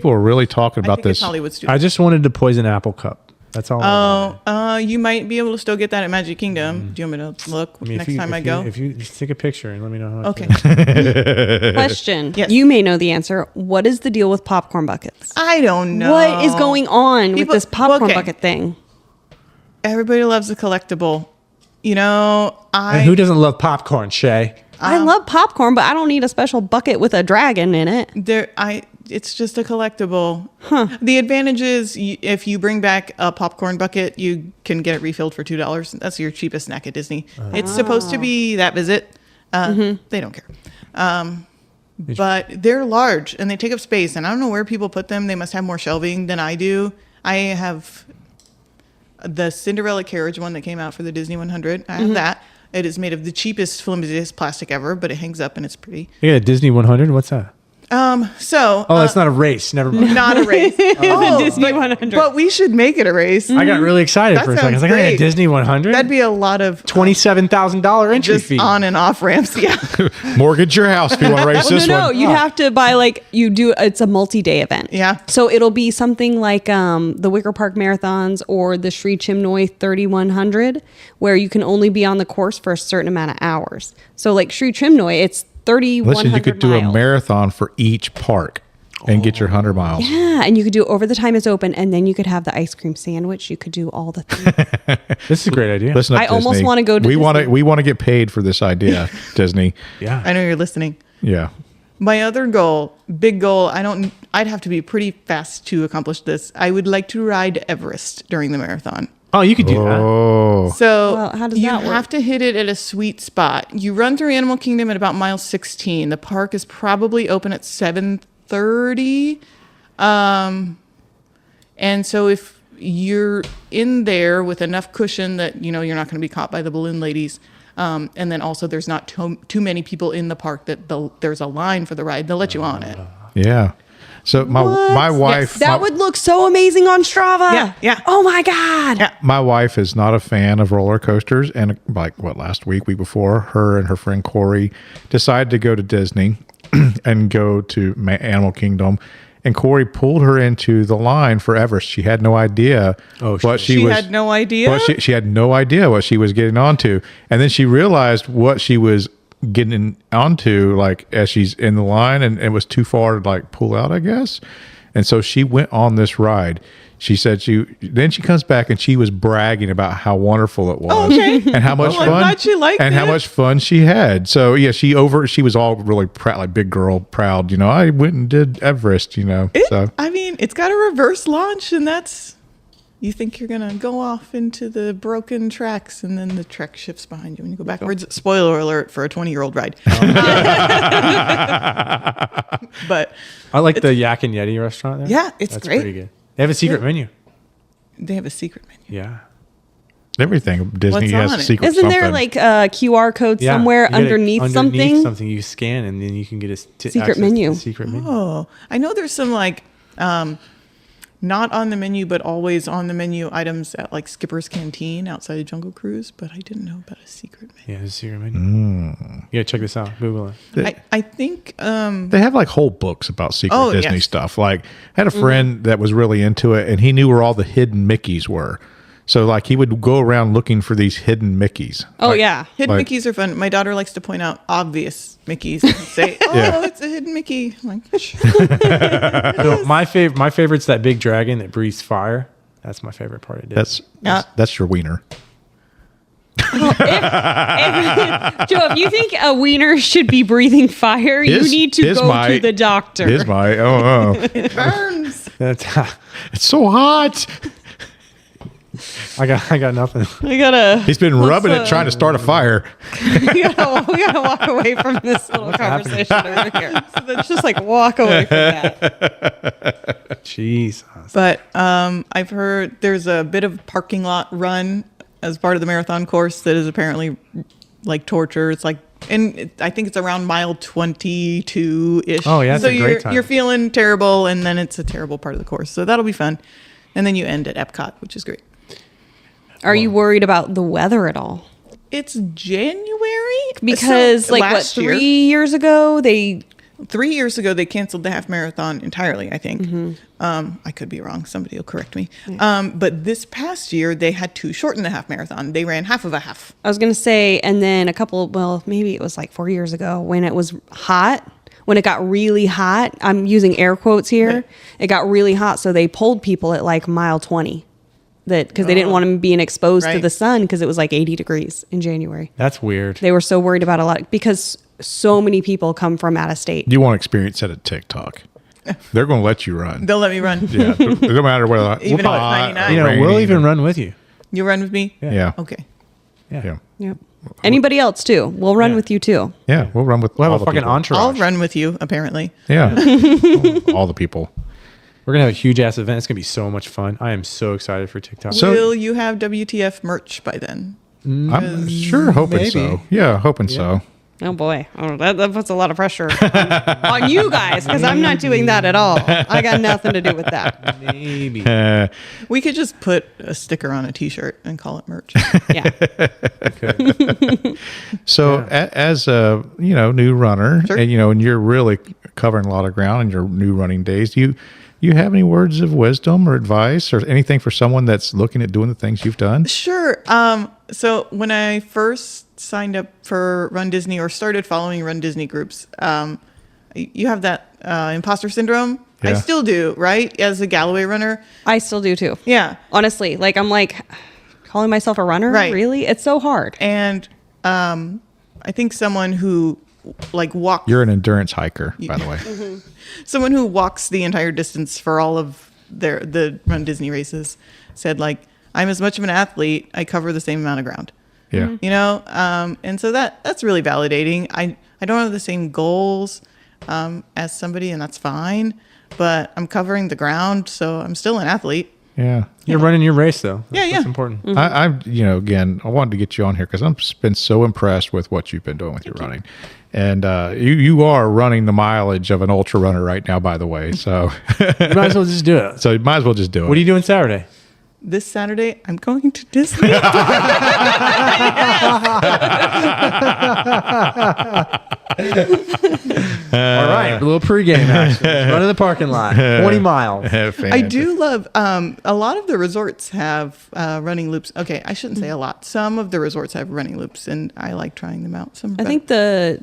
talking I about think it's this. Hollywood Studio. I just wanted to poison apple cup. That's all. You might be able to still get that at Magic Kingdom. Do you want me to look next time I go? If you just take a picture and let me know how. Okay. Question. Yes. You may know the answer. What is the deal with popcorn buckets? I don't know. What is going on with People- this popcorn okay. bucket thing? Everybody loves a collectible. You know, And who doesn't love popcorn, Shae? I love popcorn, but I don't need a special bucket with a dragon in it. it's just a collectible. The advantage is if you bring back a popcorn bucket, you can get it refilled for $2. That's your cheapest snack at Disney. It's supposed to be that visit. They don't care. But they're large and they take up space. And I don't know where people put them. They must have more shelving than I do. I have the Cinderella carriage one that came out for the Disney 100. I have that. It is made of the cheapest, flimsiest plastic ever, but it hangs up and it's pretty. Yeah, Disney 100. What's that? So Oh, it's not a race. Never mind. not a race. Oh, Disney but, 100. But we should make it a race. I got really excited That for a second. I was sounds like, I got a great. Disney 100. That'd be a lot of $27,000 entry just fee. on and off ramps. Yeah. Mortgage your house if you want to race Well, this no, one. you'd have to buy it's a multi-day event. Yeah. So it'll be something like the Wicker Park Marathons or the Sri Chimnoy 3100, where you can only be on the course for a certain amount of hours. So like Sri Chimnoy, it's 3,100 Listen, you could do miles. a marathon for each park and get your 100 miles. Yeah, and you could do it over the time it's open, and then you could have the ice cream sandwich. You could do all the things. This is a great idea. Listen up, I almost Disney. wanna go to we want to Disney. we want to get paid for this idea, Disney. Yeah. I know you're listening. Yeah. My other goal, big goal, I'd have to be pretty fast to accomplish this. I would like to ride Everest during the marathon. Oh, you could do that. Oh. So Well, how does you that work? have to hit it at a sweet spot. You run through Animal Kingdom at about mile 16. The park is probably open at 7:30. And so if you're in there with enough cushion that you're not going to be caught by the balloon ladies, and then also there's not too many people in the park that there's a line for the ride, they'll let you on it. Yeah. So my wife That would look so amazing on Strava. Yeah, yeah. Oh my God. Yeah. my wife is not a fan of roller coasters, and last week before, her and her friend Corey decided to go to Disney and go to Animal Kingdom. And Corey pulled her into the line for Everest. She had no idea what She had no idea? Well, she had no idea what she was getting onto, and then she realized what she was getting onto, like as she's in the line, and it was too far to pull out, I guess. And so she went on this ride. She said then she comes back and she was bragging about how wonderful it was, Okay. and how much Well, I'm fun glad she liked and how it. much fun she had. So yeah, she was all really proud, like big girl proud. I went and did Everest. So I mean, it's got a reverse launch, and you think you're going to go off into the broken tracks, and then the track shifts behind you when you go backwards. Spoiler alert for a 20-year-old ride. But I like the Yak and Yeti restaurant there. Yeah, it's That's great. pretty good. They have a secret menu. they have a secret menu. Yeah. everything Disney What's has on a it? secret. Isn't there something. like a QR code Yeah. somewhere You get it underneath something? Something you scan, and then you can get a Secret access to menu. the secret menu. Oh, I know there's some not on the menu, but always on the menu items at Skipper's Canteen outside of Jungle Cruise, but I didn't know about a secret menu. Yeah, there's a secret menu. Yeah, check this out. Google it. I think They have whole books about secret Oh, Disney yes. stuff. I had a friend that was really into it, and he knew where all the hidden Mickeys were. So he would go around looking for these hidden Mickeys. Oh, yeah. hidden Like- Mickeys are fun. My daughter likes to point out obvious Mickeys and say, "Oh, Yeah. it's a hidden Mickey." I'm like, So my favorite's that big dragon that breathes fire. That's my favorite part of Disney. That's your wiener. Joe, if you think a wiener should be breathing fire, you need to go to the doctor. Is my it burns. That's it's so hot. I got nothing. We gotta. He's been rubbing it, trying to start a fire. we gotta walk away from this little conversation over here. So let's just like walk away from that. Jesus. But I've heard there's a bit of parking lot run as part of the marathon course that is apparently like torture. It's like, I think it's around mile 22-ish. Oh, yeah, that's so a great time. You're feeling terrible, and then it's a terrible part of the course. So that'll be fun. And then you end at Epcot, which is great. Are you worried about the weather at all? It's January? Because So like what, last year- 3 years ago they 3 years ago, they canceled the half marathon entirely, I think. I could be wrong. Somebody will correct me. But this past year, they had to shorten the half marathon. They ran half of a half. I was gonna say, and then maybe it was like 4 years ago when it was hot. When it got really hot, I'm using air quotes here. Right. It got really hot, so they pulled people at like mile 20. Because they didn't want them being exposed to Right. the sun because it was like 80 degrees in January. That's weird. They were so worried about because so many people come from out of state. You want to experience that at TikTok. They're going to let you run. They'll let me run. Yeah, it don't matter whether Even if it's hot 99. or You know, we'll rainy even or- run with you. You run with me? Yeah, Okay. yeah, Yep. Anybody else too? We'll run Yeah. with you too. yeah. We'll run with. We'll all have a the fucking people. entourage. I'll run with you, apparently. Yeah, all the people. We're gonna have a huge ass event. It's gonna be so much fun. I am so excited for TikTok. So- Will you have WTF merch by then? I'm sure hoping maybe. so. Yeah, hoping so. Oh boy, that puts a lot of pressure on you guys because I'm not doing that at all. I got nothing to do with that. Maybe. We could just put a sticker on a T-shirt and call it merch. Yeah. So as a new runner, Sure. and you're really covering a lot of ground in your new running days, do you have any words of wisdom or advice or anything for someone that's looking at doing the things you've done? Sure. So when I first signed up for Run Disney or started following Run Disney groups, you have that imposter syndrome. I Yeah. still do, right? As a Galloway runner. I still do too. Yeah. Honestly, like I'm like calling myself a runner. Right. Really? It's so hard. And I think someone who like walks You're an endurance hiker, by the way. someone who walks the entire distance for all of the Run Disney races said, like, I'm as much of an athlete. I cover the same amount of ground. Yeah. You know, and so that's really validating. I don't have the same goals as somebody, and that's fine. But I'm covering the ground, so I'm still an athlete. Yeah. You're running your race though. Yeah, That's yeah. important. I'm, again, I wanted to get you on here because I've been so impressed with what you've been doing with your running. And you are running the mileage of an ultra runner right now, by the way. So, You might as well just do it. so you might as well just do it. What are you doing Saturday? This Saturday, I'm going to Disney. All right, a little pregame action. Run in the parking lot. 20 miles. I do love a lot of the resorts have running loops. Okay, I shouldn't say a lot. Some of the resorts have running loops, and I like trying them out. Some are I think the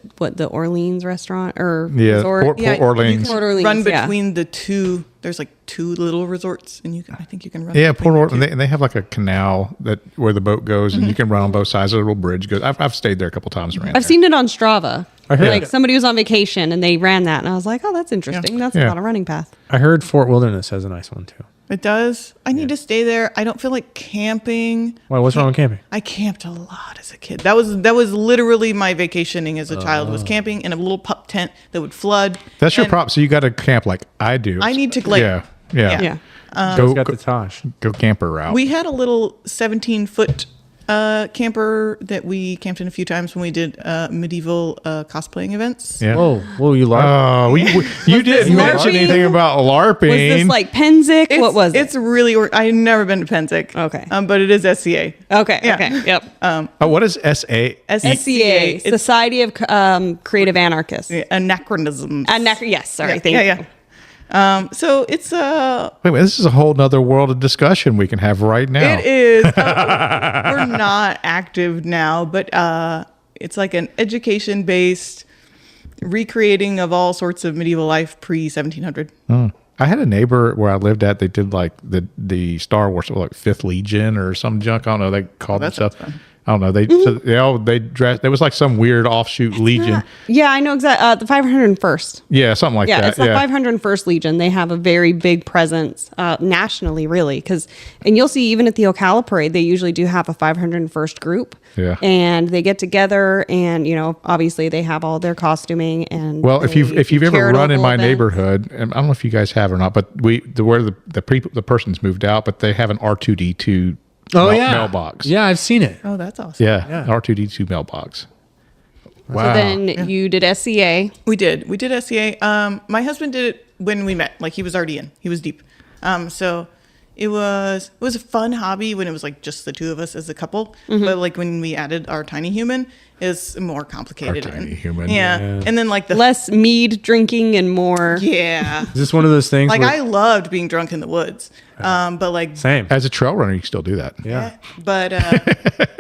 Orleans restaurant or Yeah, resort. Port Yeah, you Orleans. Port Orleans. run yeah. between the two. There's like two little resorts, and I think you can run. Yeah, between Port the Orleans. They have like a canal where the boat goes, and you can run on both sides. A little bridge goes. I've stayed there a couple times. And ran I've there. seen it on Strava. I heard- Like somebody was on vacation and they ran that, and I was like, "Oh, that's interesting. That's Yeah. not a running path." I heard Fort Wilderness has a nice one too. It does. I need to stay there. I don't feel like camping. Why? What's wrong with camping? I camped a lot as a kid. That was literally my vacationing as a child. Was camping in a little pup tent that would flood. That's your And problem. So you got to camp like I do. I need to like. Yeah. Yeah. It's got the Tosh. Go camper route. We had a little 17-foot camper that we camped in a few times when we did medieval cosplaying events. yeah. Whoa, you lark. Oh, you didn't mention LARPing? anything about LARPing. Was this like Penzic? What was it? It's really. I've never been to Penzic. Okay. But it is SCA. Okay. Yeah. Okay. Yep. Oh, what is SA? SCA, It's Society of Creative Anarchists. anachronisms. Yes. Sorry. Yeah, Thank yeah, you. yeah. So it's Wait, this is a whole nother world of discussion we can have right now. It is. We're not active now, but it's like an education-based recreating of all sorts of medieval life pre-1700. I had a neighbor where I lived at. They did like the Star Wars, like Fifth Legion or some junk. I don't know. They called that themselves. sounds fun. I don't know. They dressed. There was like some weird offshoot Legion. Yeah, I know exactly. The 501st. Yeah, something like Yeah, that. it's the 501st Legion. They have a very big presence nationally, really. And you'll see even at the Ocala Parade, they usually do have a 501st group. Yeah. And they get together, and obviously they have all their costuming and. Well, if you've ever run in charitable my events. neighborhood, and I don't know if you guys have or not, but where the person's moved out, but they have an R2D2 mailbox. Yeah, I've seen it. Oh, that's awesome. Yeah, R2D2 mailbox. Wow. So then you did SCA. We did SCA. My husband did it when we met. Like, he was already in. He was deep. So it was a fun hobby when it was like just the two of us as a couple. But like when we added our tiny human, it's more complicated. Our tiny human. Yeah. And then like the Less mead drinking and more. yeah. Is this one of those things? Like, where, I loved being drunk in the woods. But like same. As a trail runner, you can still do that. Yeah. But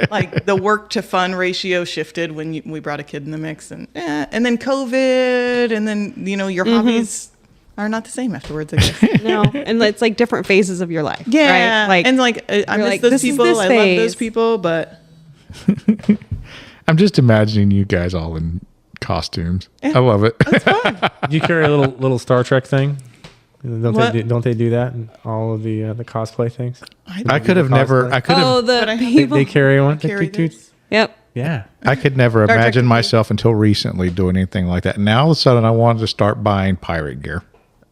like the work to fun ratio shifted when we brought a kid in the mix, and then COVID, and then your hobbies are not the same afterwards, I guess. No, and it's like different phases of your life. Yeah, right? and like I miss like, those this is people. this I love phase. those people, but I'm just imagining you guys all in costumes. I love it. Do you carry a little Star Trek thing? What? Don't they do that in all of the cosplay things? I could have never. I could have. Oh, But I the have- people. They carry one. carry this. Yep. Yeah. I could never Trek imagine to me. myself until recently doing anything like that. Now all of a sudden, I wanted to start buying pirate gear.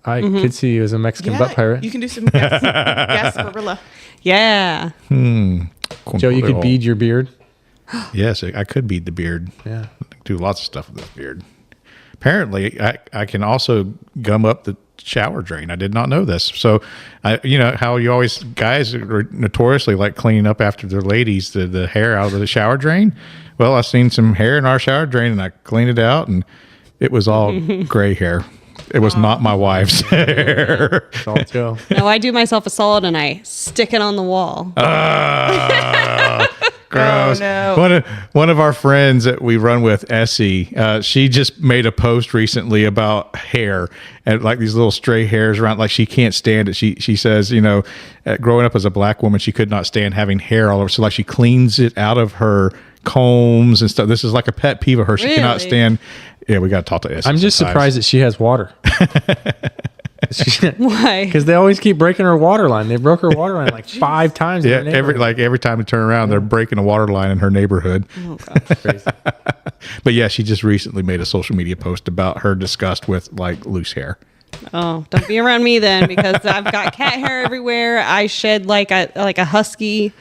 I could see you as a Mexican butt pirate. You can do some sarsaparilla. Yeah. Joe, you could bead your beard. Yes, I could bead the beard. Yeah. Do lots of stuff with this beard. Apparently, I can also gum up the shower drain. I did not know this. So, how you always, guys are notoriously like cleaning up after their ladies, the hair out of the shower drain. Well, I seen some hair in our shower drain and I cleaned it out and it was all gray hair. It was not my wife's hair. It's all Joe. No, I do myself a solid and I stick it on the wall. Gross. Oh, no. One of our friends that we run with, Askey, she just made a post recently about hair and like these little stray hairs around. Like she can't stand it. She says, growing up as a black woman, she could not stand having hair all over. So like she cleans it out of her combs and stuff. This is like a pet peeve of her. She cannot Really? stand. Yeah, we got to talk to Askey. I'm just surprised that she has water. Why? Because they always keep breaking her water line. They broke her water line like 5 times. in Yeah, her neighborhood. every time we turn around, they're breaking a water line in her neighborhood. Oh, God. Crazy. But yeah, she just recently made a social media post about her disgust with like loose hair. Oh, don't be around me then, because I've got cat hair everywhere. I shed like a husky.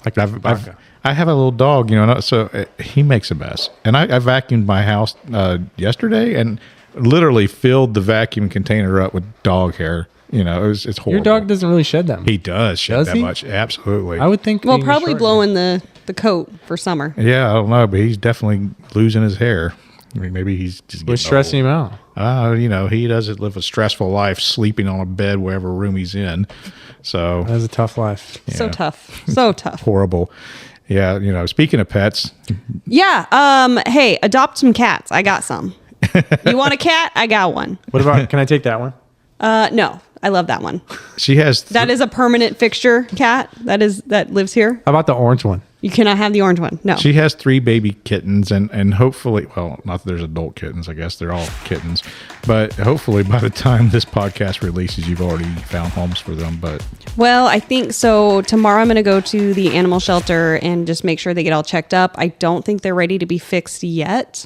Like I have a little dog, so he makes a mess. And I vacuumed my house yesterday and literally filled the vacuum container up with dog hair. It's horrible. Your dog doesn't really shed that much. He does shed Does that he? much. Absolutely. I would think. Well, being probably short- blowing the coat for summer. Yeah, I don't know, but he's definitely losing his hair. I mean, maybe he's just What's getting stressing old. him out? He doesn't live a stressful life sleeping on a bed wherever room he's in. So That's a tough life. So tough. So tough. horrible. Yeah, speaking of pets, Yeah. Hey, adopt some cats. I got some. You want a cat? I got one. What about? Can I take that one? No, I love that one. she has That is a permanent fixture cat. That lives here. How about the orange one? You cannot have the orange one. No. She has 3 baby kittens and hopefully, well, not that there's adult kittens, I guess they're all kittens, but hopefully by the time this podcast releases, you've already found homes for them. But Well, I think so. Tomorrow I'm going to go to the animal shelter and just make sure they get all checked up. I don't think they're ready to be fixed yet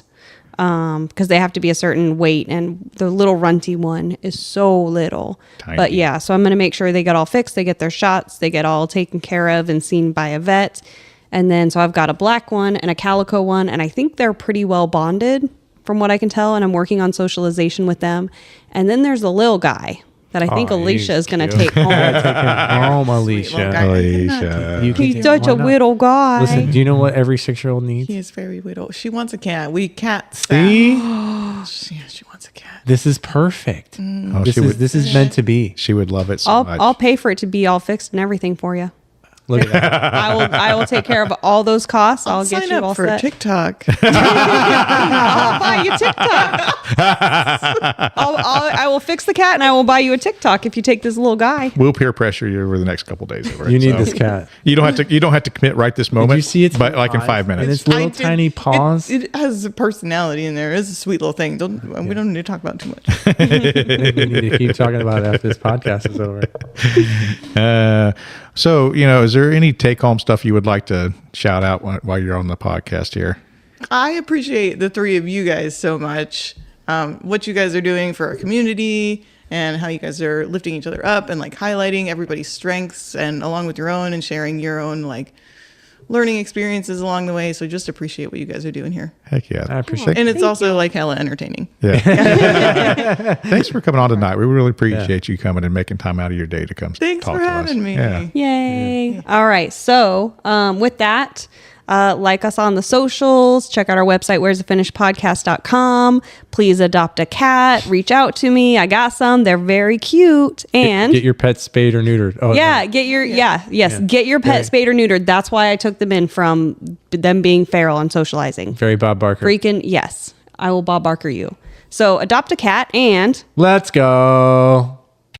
because they have to be a certain weight, and the little runty one is so little. Tiny. But yeah, so I'm going to make sure they get all fixed, they get their shots, they get all taken care of and seen by a vet. And then so I've got a black one and a calico one, and I think they're pretty well bonded from what I can tell, and I'm working on socialization with them. And then there's a little guy that I think Oh, Alicia he's is going to cute. take home. Home, little Alicia. guy. Alicia, You can He's take- such why a not? little guy. Listen, do you know what every 6-year-old needs? He is very widow. She wants a cat. We cat See? She wants a cat. This is perfect. Oh, This is meant to be. she would love it so much. I'll pay for it to be all fixed and everything for you. Look at that. I will take care of all those costs. I'll get Sign you up all for set. TikTok. I'll buy buy you TikTok. I will fix the cat and I will buy you a TikTok if you take this little guy. We'll peer pressure you over the next couple days. Over it, You need so. this cat. You don't have to commit right this moment. Did you see its but like in 5 And minutes. its little I did- tiny paws. It has a personality in there. It's a sweet little thing. We don't need to talk about it too much. We need to keep talking about it after this podcast is over. So, is there any take-home stuff you would like to shout out while you're on the podcast here? I appreciate the three of you guys so much. What you guys are doing for our community and how you guys are lifting each other up and like highlighting everybody's strengths and along with your own and sharing your own like learning experiences along the way. So just appreciate what you guys are doing here. Heck yeah. I appreciate And it's also like hella entertaining. Yeah. Thanks for coming on tonight. We really appreciate you coming and making time out of your day to come Thanks talk for to having us. me. Yeah. Yay. All right. So with that, like us on the socials, check out our website, where'sthefinishedpodcast.com. Please adopt a cat. Reach out to me. I got some. They're very cute. And Get your pet spayed or neutered. Oh, yeah, no. get your Yeah. get your pet spayed or neutered. That's why I took them in from them being feral and socializing. Very Bob Barker. Freaking yes, I will Bob Barker you. So adopt a cat and Let's go.